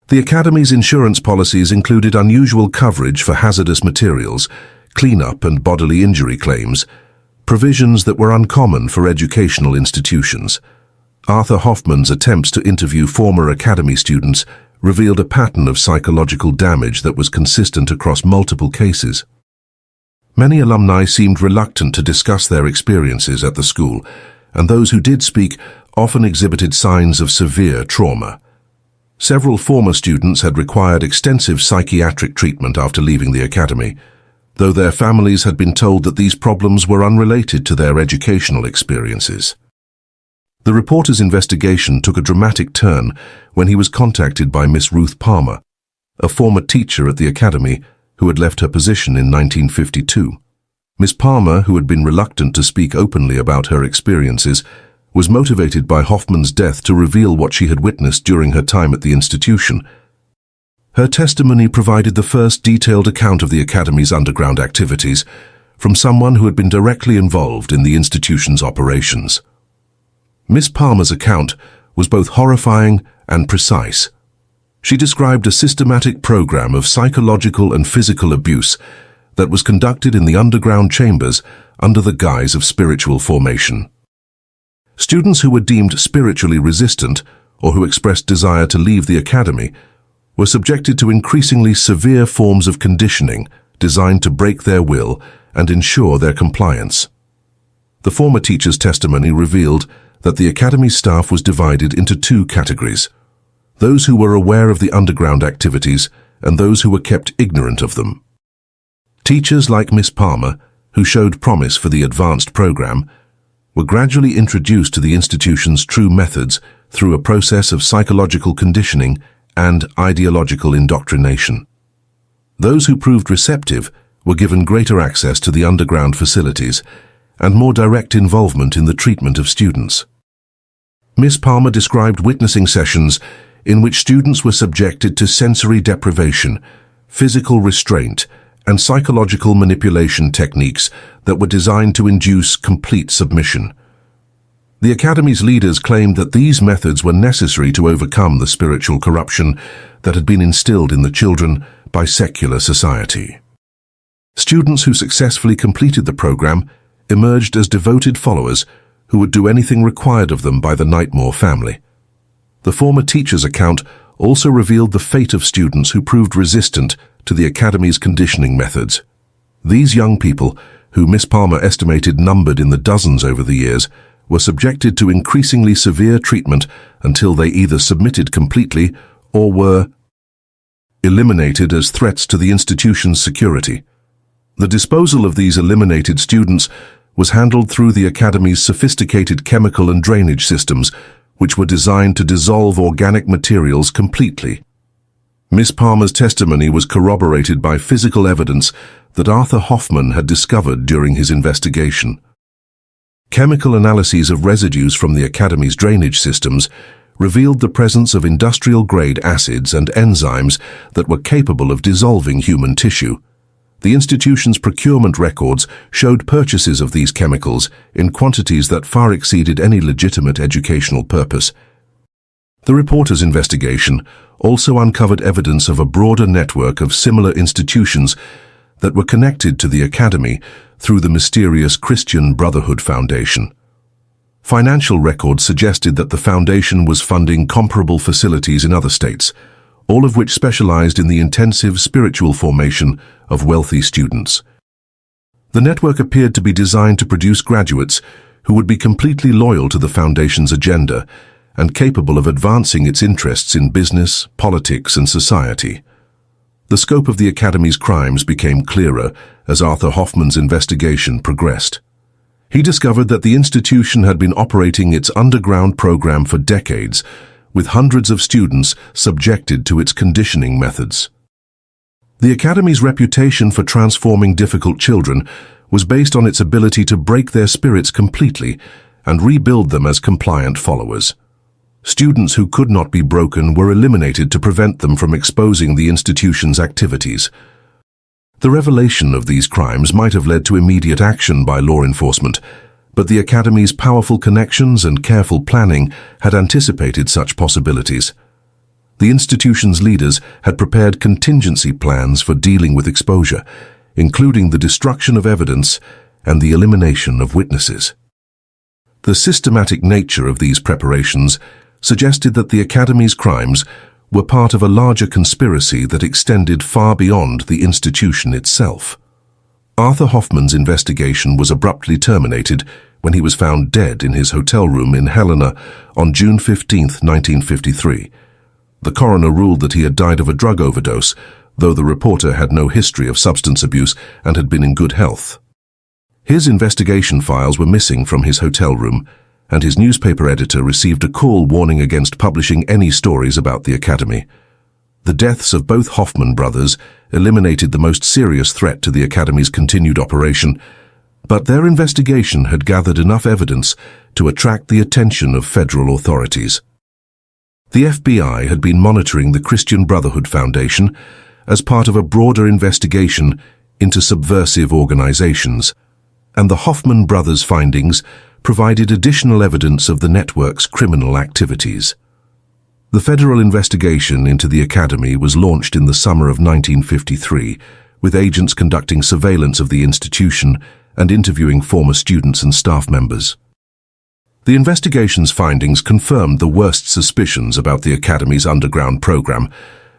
The academy's insurance policies included unusual coverage for hazardous materials, cleanup and bodily injury claims, provisions that were uncommon for educational institutions. Arthur Hoffman's attempts to interview former academy students revealed a pattern of psychological damage that was consistent across multiple cases. Many alumni seemed reluctant to discuss their experiences at the school, and those who did speak often exhibited signs of severe trauma. Several former students had required extensive psychiatric treatment after leaving the academy, though their families had been told that these problems were unrelated to their educational experiences. The reporter's investigation took a dramatic turn when he was contacted by Miss Ruth Palmer, a former teacher at the academy who had left her position in 1952. Miss Palmer, who had been reluctant to speak openly about her experiences, was motivated by Hoffman's death to reveal what she had witnessed during her time at the institution. Her testimony provided the first detailed account of the academy's underground activities from someone who had been directly involved in the institution's operations. Miss Palmer's account was both horrifying and precise. She described a systematic program of psychological and physical abuse that was conducted in the underground chambers under the guise of spiritual formation. Students who were deemed spiritually resistant or who expressed desire to leave the academy were subjected to increasingly severe forms of conditioning designed to break their will and ensure their compliance. The former teacher's testimony revealed that the academy's staff was divided into two categories: those who were aware of the underground activities and those who were kept ignorant of them. Teachers like Miss Palmer, who showed promise for the advanced program, were gradually introduced to the institution's true methods through a process of psychological conditioning and ideological indoctrination. Those who proved receptive were given greater access to the underground facilities and more direct involvement in the treatment of students. Miss Palmer described witnessing sessions in which students were subjected to sensory deprivation, physical restraint, and psychological manipulation techniques that were designed to induce complete submission. The academy's leaders claimed that these methods were necessary to overcome the spiritual corruption that had been instilled in the children by secular society. Students who successfully completed the program emerged as devoted followers who would do anything required of them by the Nightmoor family. The former teacher's account also revealed the fate of students who proved resistant to the academy's conditioning methods. These young people, who Miss Palmer estimated numbered in the dozens over the years, were subjected to increasingly severe treatment until they either submitted completely or were eliminated as threats to the institution's security. The disposal of these eliminated students was handled through the academy's sophisticated chemical and drainage systems, which were designed to dissolve organic materials completely. Miss Palmer's testimony was corroborated by physical evidence that Arthur Hoffman had discovered during his investigation. Chemical analyses of residues from the academy's drainage systems revealed the presence of industrial-grade acids and enzymes that were capable of dissolving human tissue. The institution's procurement records showed purchases of these chemicals in quantities that far exceeded any legitimate educational purpose. The reporter's investigation also uncovered evidence of a broader network of similar institutions that were connected to the academy through the mysterious Christian Brotherhood Foundation. Financial records suggested that the foundation was funding comparable facilities in other states, all of which specialized in the intensive spiritual formation of wealthy students. The network appeared to be designed to produce graduates who would be completely loyal to the foundation's agenda and capable of advancing its interests in business, politics, and society. The scope of the Academy's crimes became clearer as Arthur Hoffman's investigation progressed. He discovered that the institution had been operating its underground program for decades, with hundreds of students subjected to its conditioning methods. The Academy's reputation for transforming difficult children was based on its ability to break their spirits completely and rebuild them as compliant followers. Students who could not be broken were eliminated to prevent them from exposing the institution's activities. The revelation of these crimes might have led to immediate action by law enforcement, but the Academy's powerful connections and careful planning had anticipated such possibilities. The institution's leaders had prepared contingency plans for dealing with exposure, including the destruction of evidence and the elimination of witnesses. The systematic nature of these preparations suggested that the Academy's crimes were part of a larger conspiracy that extended far beyond the institution itself. Arthur Hoffman's investigation was abruptly terminated when he was found dead in his hotel room in Helena on June 15, 1953. The coroner ruled that he had died of a drug overdose, though the reporter had no history of substance abuse and had been in good health. His investigation files were missing from his hotel room, and his newspaper editor received a call warning against publishing any stories about the Academy. The deaths of both Hoffman brothers eliminated the most serious threat to the Academy's continued operation, but their investigation had gathered enough evidence to attract the attention of federal authorities. The FBI had been monitoring the Christian Brotherhood Foundation as part of a broader investigation into subversive organizations, and the Hoffman brothers' findings provided additional evidence of the network's criminal activities. The federal investigation into the Academy was launched in the summer of 1953, with agents conducting surveillance of the institution and interviewing former students and staff members. The investigation's findings confirmed the worst suspicions about the Academy's underground program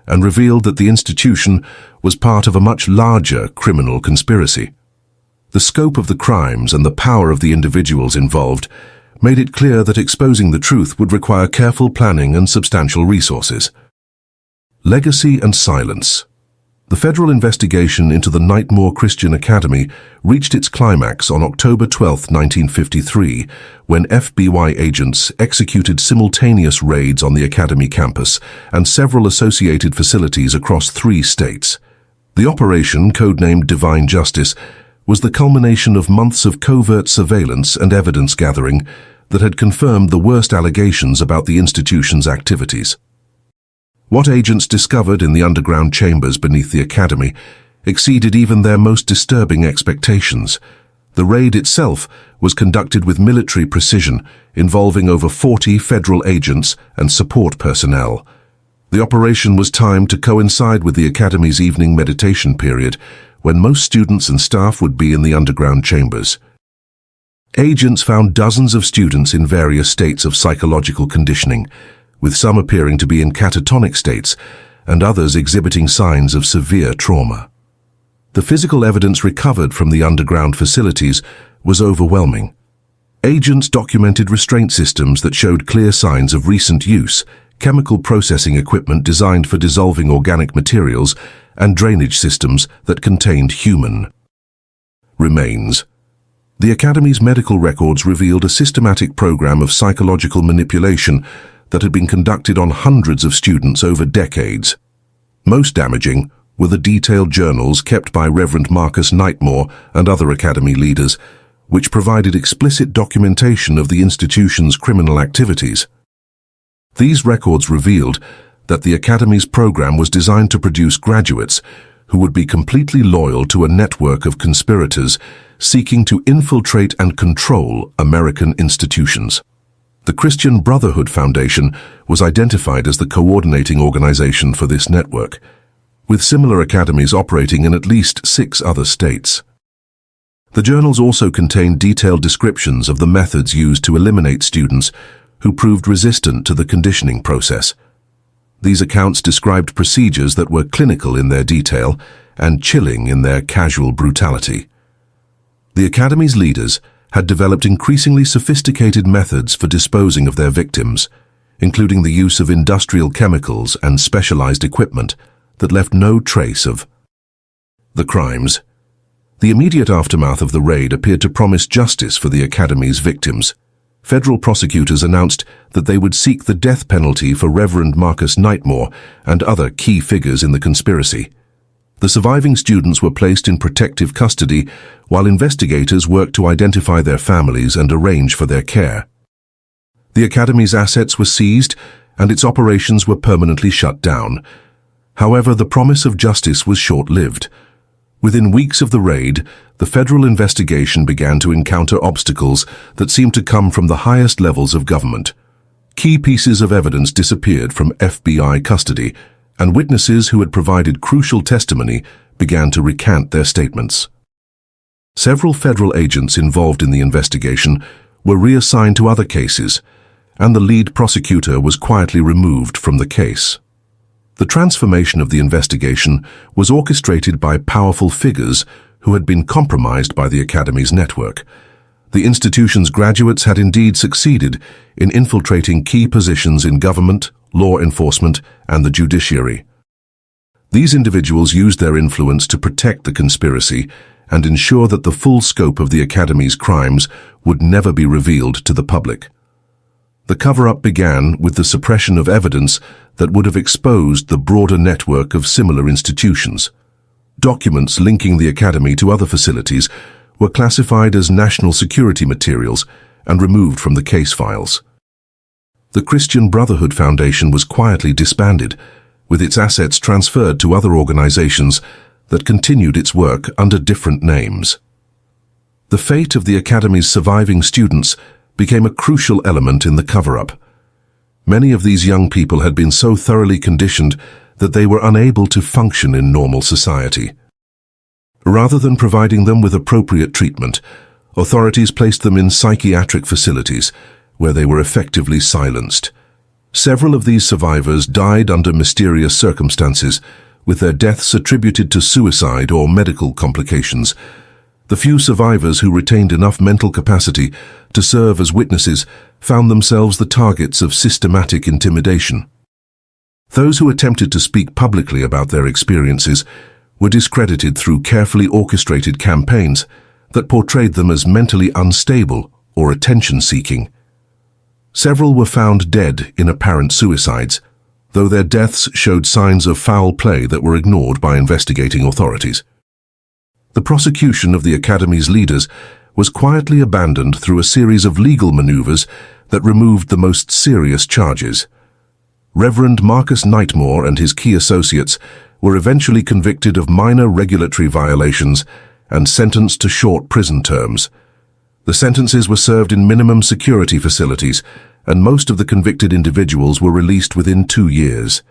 and revealed that the institution was part of a much larger criminal conspiracy. The scope of the crimes and the power of the individuals involved made it clear that exposing the truth would require careful planning and substantial resources. Legacy and silence. The federal investigation into the Nightmoor Christian Academy reached its climax on October 12, 1953, when FBI agents executed simultaneous raids on the Academy campus and several associated facilities across 3 states. The operation, codenamed Divine Justice, was the culmination of months of covert surveillance and evidence gathering that had confirmed the worst allegations about the institution's activities. What agents discovered in the underground chambers beneath the Academy exceeded even their most disturbing expectations. The raid itself was conducted with military precision, involving over 40 federal agents and support personnel. The operation was timed to coincide with the Academy's evening meditation period, when most students and staff would be in the underground chambers. Agents found dozens of students in various states of psychological conditioning, with some appearing to be in catatonic states and others exhibiting signs of severe trauma. The physical evidence recovered from the underground facilities was overwhelming. Agents documented restraint systems that showed clear signs of recent use, chemical processing equipment designed for dissolving organic materials, and drainage systems that contained human remains. The Academy's medical records revealed a systematic program of psychological manipulation that had been conducted on hundreds of students over decades. Most damaging were the detailed journals kept by Reverend Marcus Nightmoor and other Academy leaders, which provided explicit documentation of the institution's criminal activities. These records revealed that the Academy's program was designed to produce graduates who would be completely loyal to a network of conspirators seeking to infiltrate and control American institutions. The Christian Brotherhood Foundation was identified as the coordinating organization for this network. with similar academies operating in at least 6 other states. The journals also contained detailed descriptions of the methods used to eliminate students who proved resistant to the conditioning process. These accounts described procedures that were clinical in their detail and chilling in their casual brutality. The academy's leaders had developed increasingly sophisticated methods for disposing of their victims, including the use of industrial chemicals and specialized equipment that left no trace of the crimes. The immediate aftermath of the raid appeared to promise justice for the academy's victims. Federal prosecutors announced that they would seek the death penalty for Reverend Marcus Nightmoor and other key figures in the conspiracy. The surviving students were placed in protective custody while investigators worked to identify their families and arrange for their care. The academy's assets were seized and its operations were permanently shut down. However, the promise of justice was short-lived. Within weeks of the raid, the federal investigation began to encounter obstacles that seemed to come from the highest levels of government. Key pieces of evidence disappeared from FBI custody, and witnesses who had provided crucial testimony began to recant their statements. Several federal agents involved in the investigation were reassigned to other cases, and the lead prosecutor was quietly removed from the case. The transformation of the investigation was orchestrated by powerful figures who had been compromised by the academy's network. The institution's graduates had indeed succeeded in infiltrating key positions in government, law enforcement, and the judiciary. These individuals used their influence to protect the conspiracy and ensure that the full scope of the academy's crimes would never be revealed to the public. The cover-up began with the suppression of evidence that would have exposed the broader network of similar institutions. Documents linking the academy to other facilities were classified as national security materials and removed from the case files. The Christian Brotherhood Foundation was quietly disbanded, with its assets transferred to other organizations that continued its work under different names. The fate of the academy's surviving students became a crucial element in the cover-up. Many of these young people had been so thoroughly conditioned that they were unable to function in normal society. Rather than providing them with appropriate treatment, authorities placed them in psychiatric facilities where they were effectively silenced. Several of these survivors died under mysterious circumstances, with their deaths attributed to suicide or medical complications. The few survivors who retained enough mental capacity to serve as witnesses found themselves the targets of systematic intimidation. Those who attempted to speak publicly about their experiences were discredited through carefully orchestrated campaigns that portrayed them as mentally unstable or attention-seeking. Several were found dead in apparent suicides, though their deaths showed signs of foul play that were ignored by investigating authorities. The prosecution of the academy's leaders was quietly abandoned through a series of legal maneuvers that removed the most serious charges. Reverend Marcus Nightmoor and his key associates were eventually convicted of minor regulatory violations and sentenced to short prison terms. The sentences were served in minimum security facilities, and most of the convicted individuals were released within 2 years.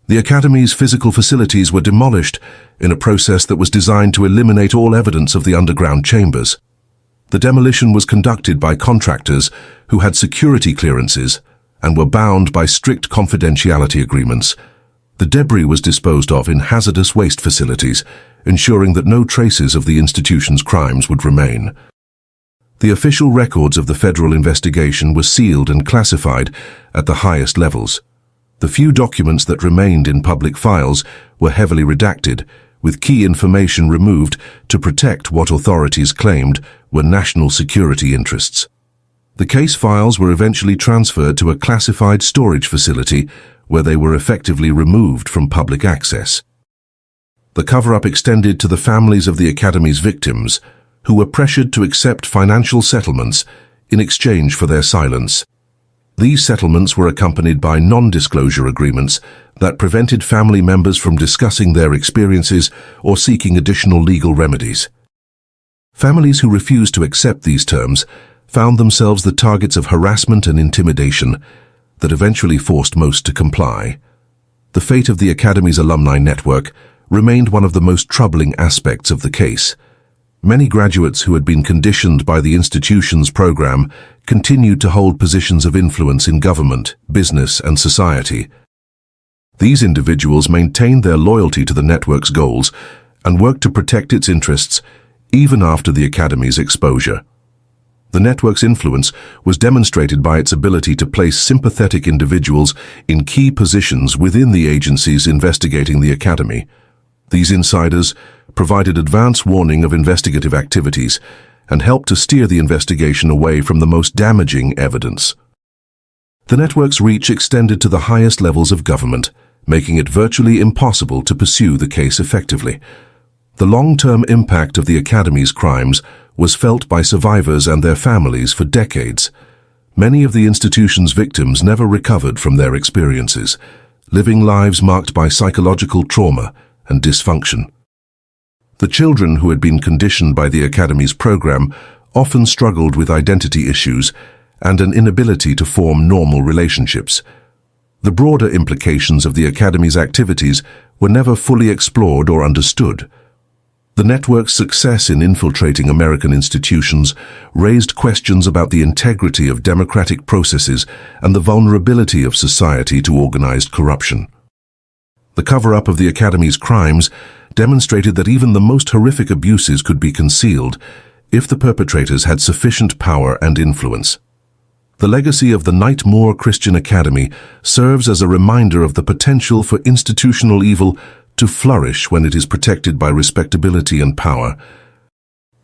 The academy's physical facilities were demolished in a process that was designed to eliminate all evidence of the underground chambers. The demolition was conducted by contractors who had security clearances and were bound by strict confidentiality agreements. The debris was disposed of in hazardous waste facilities, ensuring that no traces of the institution's crimes would remain. The official records of the federal investigation were sealed and classified at the highest levels. The few documents that remained in public files were heavily redacted, with key information removed to protect what authorities claimed were national security interests. The case files were eventually transferred to a classified storage facility where they were effectively removed from public access. The cover-up extended to the families of the academy's victims, who were pressured to accept financial settlements in exchange for their silence. These settlements were accompanied by non-disclosure agreements that prevented family members from discussing their experiences or seeking additional legal remedies. Families who refused to accept these terms found themselves the targets of harassment and intimidation that eventually forced most to comply. the fate of the Academy's alumni network remained one of the most troubling aspects of the case. Many graduates who had been conditioned by the institution's program continued to hold positions of influence in government, business, and society. These individuals maintained their loyalty to the network's goals and worked to protect its interests even after the Academy's exposure. The network's influence was demonstrated by its ability to place sympathetic individuals in key positions within the agencies investigating the Academy. These insiders provided advance warning of investigative activities and helped to steer the investigation away from the most damaging evidence. The network's reach extended to the highest levels of government, making it virtually impossible to pursue the case effectively. The long-term impact of the Academy's crimes was felt by survivors and their families for decades. Many of the institution's victims never recovered from their experiences, living lives marked by psychological trauma and dysfunction. The children who had been conditioned by the Academy's program often struggled with identity issues and an inability to form normal relationships. The broader implications of the Academy's activities were never fully explored or understood. The network's success in infiltrating American institutions raised questions about the integrity of democratic processes and the vulnerability of society to organized corruption. The cover-up of the Academy's crimes demonstrated that even the most horrific abuses could be concealed if the perpetrators had sufficient power and influence. The legacy of the Nightmoor Christian Academy serves as a reminder of the potential for institutional evil to flourish when it is protected by respectability and power.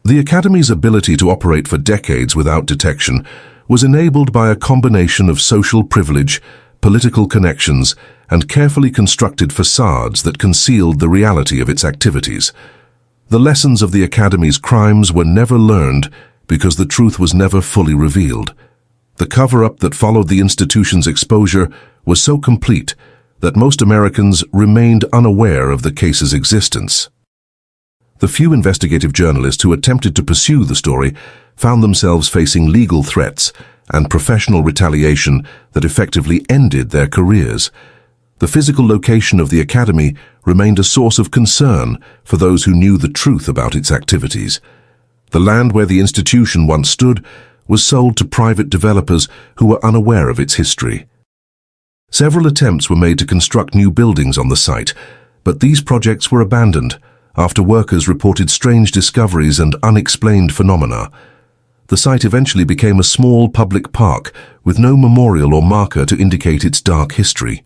The Academy's ability to operate for decades without detection was enabled by a combination of social privilege, political connections, and carefully constructed facades that concealed the reality of its activities. The lessons of the Academy's crimes were never learned because the truth was never fully revealed. The cover-up that followed the institution's exposure was so complete that most Americans remained unaware of the case's existence. The few investigative journalists who attempted to pursue the story found themselves facing legal threats and professional retaliation that effectively ended their careers. The physical location of the Academy remained a source of concern for those who knew the truth about its activities. The land where the institution once stood was sold to private developers who were unaware of its history. Several attempts were made to construct new buildings on the site, but these projects were abandoned after workers reported strange discoveries and unexplained phenomena. The site eventually became a small public park with no memorial or marker to indicate its dark history.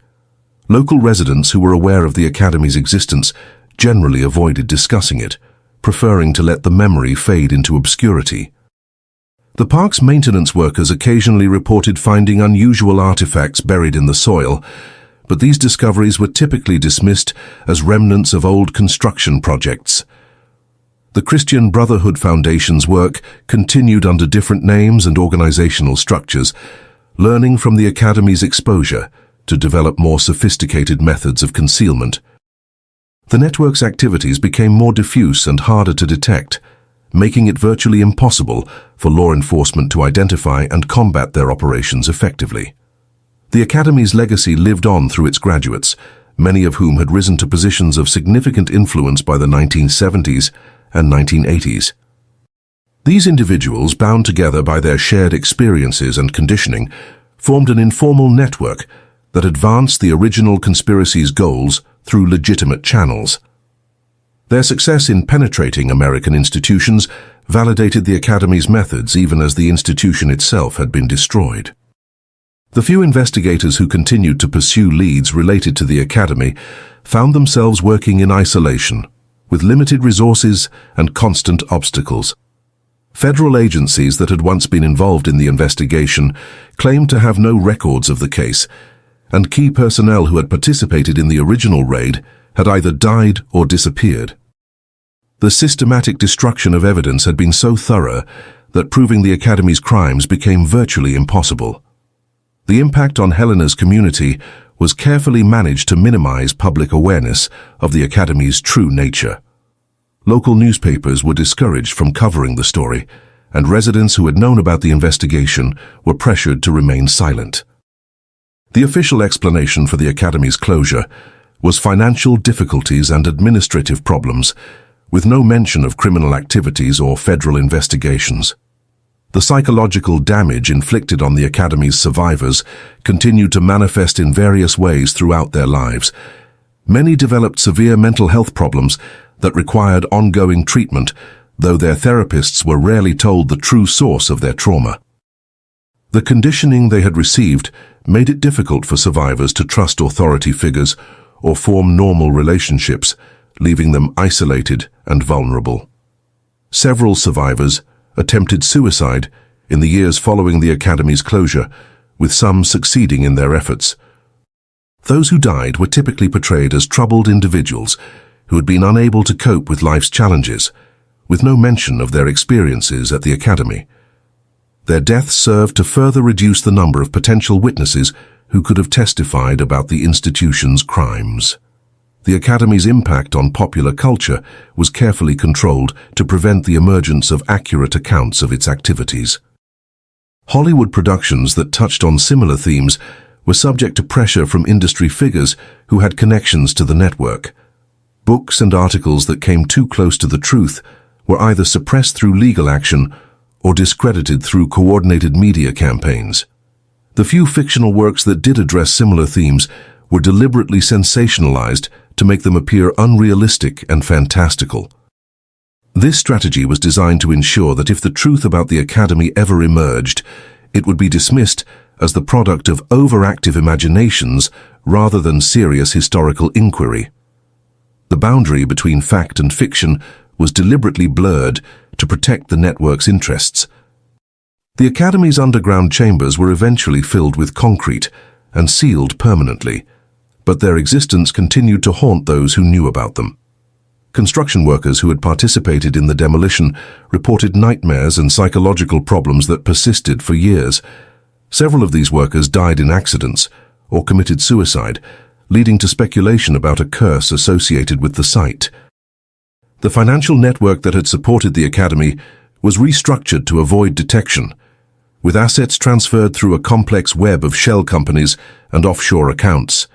Local residents who were aware of the Academy's existence generally avoided discussing it, preferring to let the memory fade into obscurity. The park's maintenance workers occasionally reported finding unusual artifacts buried in the soil, but these discoveries were typically dismissed as remnants of old construction projects. The Christian Brotherhood Foundation's work continued under different names and organizational structures, learning from the Academy's exposure to develop more sophisticated methods of concealment. The network's activities became more diffuse and harder to detect, making it virtually impossible for law enforcement to identify and combat their operations effectively. The Academy's legacy lived on through its graduates, many of whom had risen to positions of significant influence by the 1970s and 1980s. These individuals, bound together by their shared experiences and conditioning, formed an informal network that advanced the original conspiracy's goals through legitimate channels. Their success in penetrating American institutions validated the Academy's methods even as the institution itself had been destroyed. The few investigators who continued to pursue leads related to the Academy found themselves working in isolation, with limited resources and constant obstacles. Federal agencies that had once been involved in the investigation claimed to have no records of the case, and key personnel who had participated in the original raid had either died or disappeared. The systematic destruction of evidence had been so thorough that proving the Academy's crimes became virtually impossible. The impact on Helena's community was carefully managed to minimize public awareness of the Academy's true nature. Local newspapers were discouraged from covering the story, and residents who had known about the investigation were pressured to remain silent. The official explanation for the Academy's closure was financial difficulties and administrative problems, with no mention of criminal activities or federal investigations. The psychological damage inflicted on the Academy's survivors continued to manifest in various ways throughout their lives. Many developed severe mental health problems that required ongoing treatment, though their therapists were rarely told the true source of their trauma. The conditioning they had received made it difficult for survivors to trust authority figures or form normal relationships, leaving them isolated and vulnerable. Several survivors attempted suicide in the years following the Academy's closure, with some succeeding in their efforts. Those who died were typically portrayed as troubled individuals who had been unable to cope with life's challenges, with no mention of their experiences at the Academy. Their deaths served to further reduce the number of potential witnesses who could have testified about the institution's crimes. The Academy's impact on popular culture was carefully controlled to prevent the emergence of accurate accounts of its activities. Hollywood productions that touched on similar themes were subject to pressure from industry figures who had connections to the network. Books and articles that came too close to the truth were either suppressed through legal action or discredited through coordinated media campaigns. The few fictional works that did address similar themes were deliberately sensationalized to make them appear unrealistic and fantastical. This strategy was designed to ensure that if the truth about the Academy ever emerged, it would be dismissed as the product of overactive imaginations rather than serious historical inquiry. The boundary between fact and fiction was deliberately blurred to protect the network's interests. The Academy's underground chambers were eventually filled with concrete and sealed permanently, but their existence continued to haunt those who knew about them. Construction workers who had participated in the demolition reported nightmares and psychological problems that persisted for years. Several of these workers died in accidents or committed suicide, leading to speculation about a curse associated with the site. The financial network that had supported the Academy was restructured to avoid detection, with assets transferred through a complex web of shell companies and offshore accounts.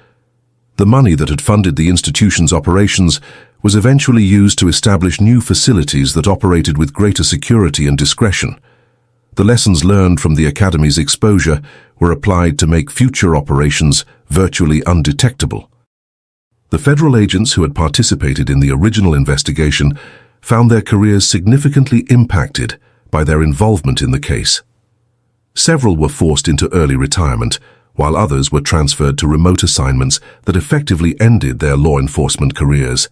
The money that had funded the institution's operations was eventually used to establish new facilities that operated with greater security and discretion. The lessons learned from the Academy's exposure were applied to make future operations virtually undetectable. The federal agents who had participated in the original investigation found their careers significantly impacted by their involvement in the case. Several were forced into early retirement, while others were transferred to remote assignments that effectively ended their law enforcement careers.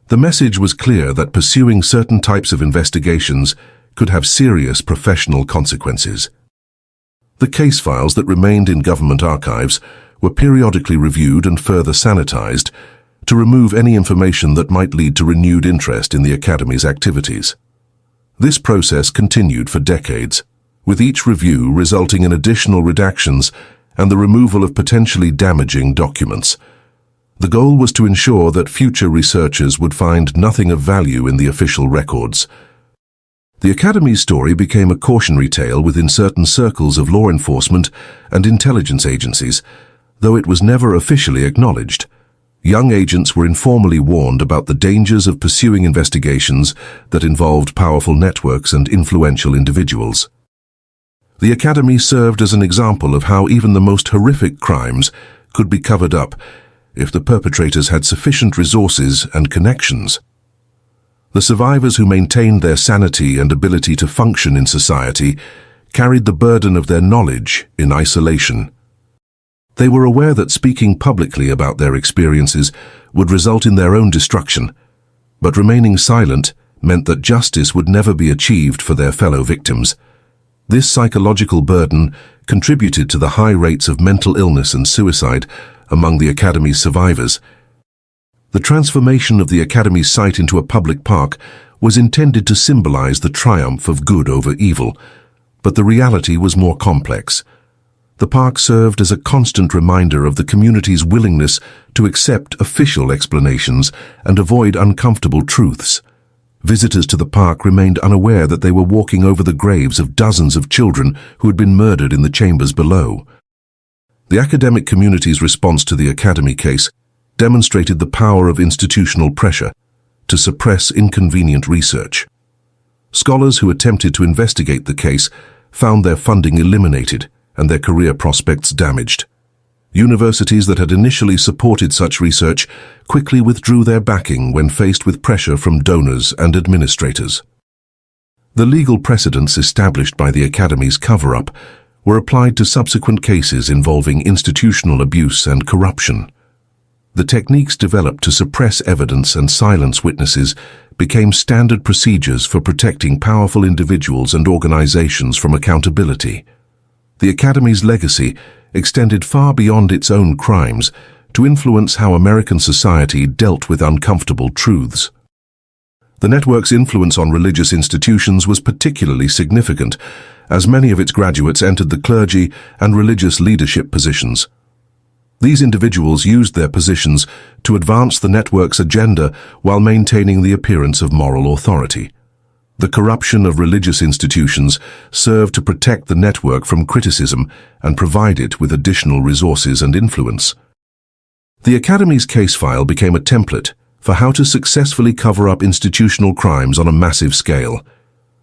The message was clear that pursuing certain types of investigations could have serious professional consequences. The case files that remained in government archives were periodically reviewed and further sanitized to remove any information that might lead to renewed interest in the Academy's activities. This process continued for decades, with each review resulting in additional redactions and the removal of potentially damaging documents. The goal was to ensure that future researchers would find nothing of value in the official records. The Academy's story became a cautionary tale within certain circles of law enforcement and intelligence agencies, though it was never officially acknowledged. Young agents were informally warned about the dangers of pursuing investigations that involved powerful networks and influential individuals. The Academy served as an example of how even the most horrific crimes could be covered up if the perpetrators had sufficient resources and connections. The survivors who maintained their sanity and ability to function in society carried the burden of their knowledge in isolation. They were aware that speaking publicly about their experiences would result in their own destruction, but remaining silent meant that justice would never be achieved for their fellow victims. This psychological burden contributed to the high rates of mental illness and suicide among the Academy's survivors. The transformation of the Academy's site into a public park was intended to symbolize the triumph of good over evil, but the reality was more complex. The park served as a constant reminder of the community's willingness to accept official explanations and avoid uncomfortable truths. Visitors to the park remained unaware that they were walking over the graves of dozens of children who had been murdered in the chambers below. The academic community's response to the Academy case demonstrated the power of institutional pressure to suppress inconvenient research. Scholars who attempted to investigate the case found their funding eliminated and their career prospects damaged. Universities that had initially supported such research quickly withdrew their backing when faced with pressure from donors and administrators. The legal precedents established by the Academy's cover-up were applied to subsequent cases involving institutional abuse and corruption. The techniques developed to suppress evidence and silence witnesses became standard procedures for protecting powerful individuals and organizations from accountability. The Academy's legacy extended far beyond its own crimes to influence how American society dealt with uncomfortable truths. The network's influence on religious institutions was particularly significant, as many of its graduates entered the clergy and religious leadership positions. These individuals used their positions to advance the network's agenda while maintaining the appearance of moral authority. The corruption of religious institutions served to protect the network from criticism and provide it with additional resources and influence. The Academy's case file became a template for how to successfully cover up institutional crimes on a massive scale.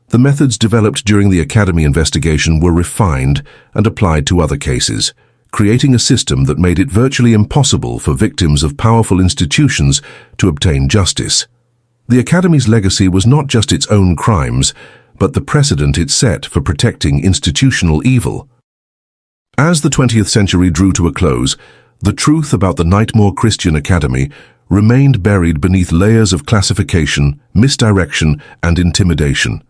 The methods developed during the Academy investigation were refined and applied to other cases, creating a system that made it virtually impossible for victims of powerful institutions to obtain justice. The Academy's legacy was not just its own crimes, but the precedent it set for protecting institutional evil. As the 20th century drew to a close, the truth about the Nightmoor Christian Academy remained buried beneath layers of classification, misdirection, and intimidation.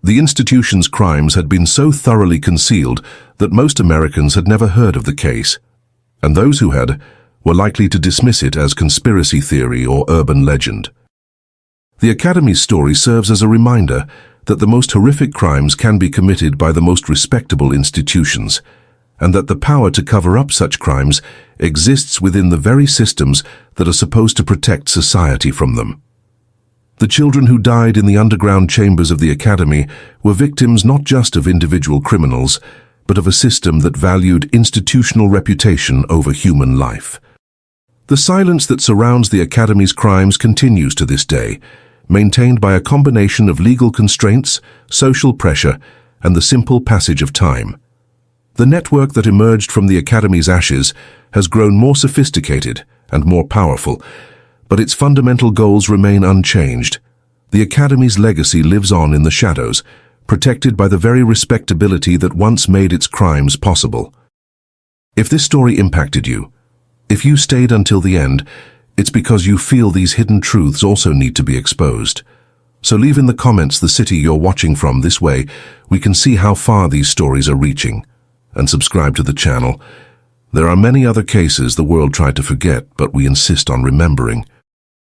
The institution's crimes had been so thoroughly concealed that most Americans had never heard of the case, and those who had were likely to dismiss it as conspiracy theory or urban legend. The Academy's story serves as a reminder that the most horrific crimes can be committed by the most respectable institutions, and that the power to cover up such crimes exists within the very systems that are supposed to protect society from them. The children who died in the underground chambers of the Academy were victims not just of individual criminals, but of a system that valued institutional reputation over human life. The silence that surrounds the Academy's crimes continues to this day, maintained by a combination of legal constraints, social pressure, and the simple passage of time. The network that emerged from the Academy's ashes has grown more sophisticated and more powerful, but its fundamental goals remain unchanged. The Academy's legacy lives on in the shadows, protected by the very respectability that once made its crimes possible. If this story impacted you, if you stayed until the end, it's because you feel these hidden truths also need to be exposed. So leave in the comments the city you're watching from. This way, we can see how far these stories are reaching. And subscribe to the channel. There are many other cases the world tried to forget, but we insist on remembering.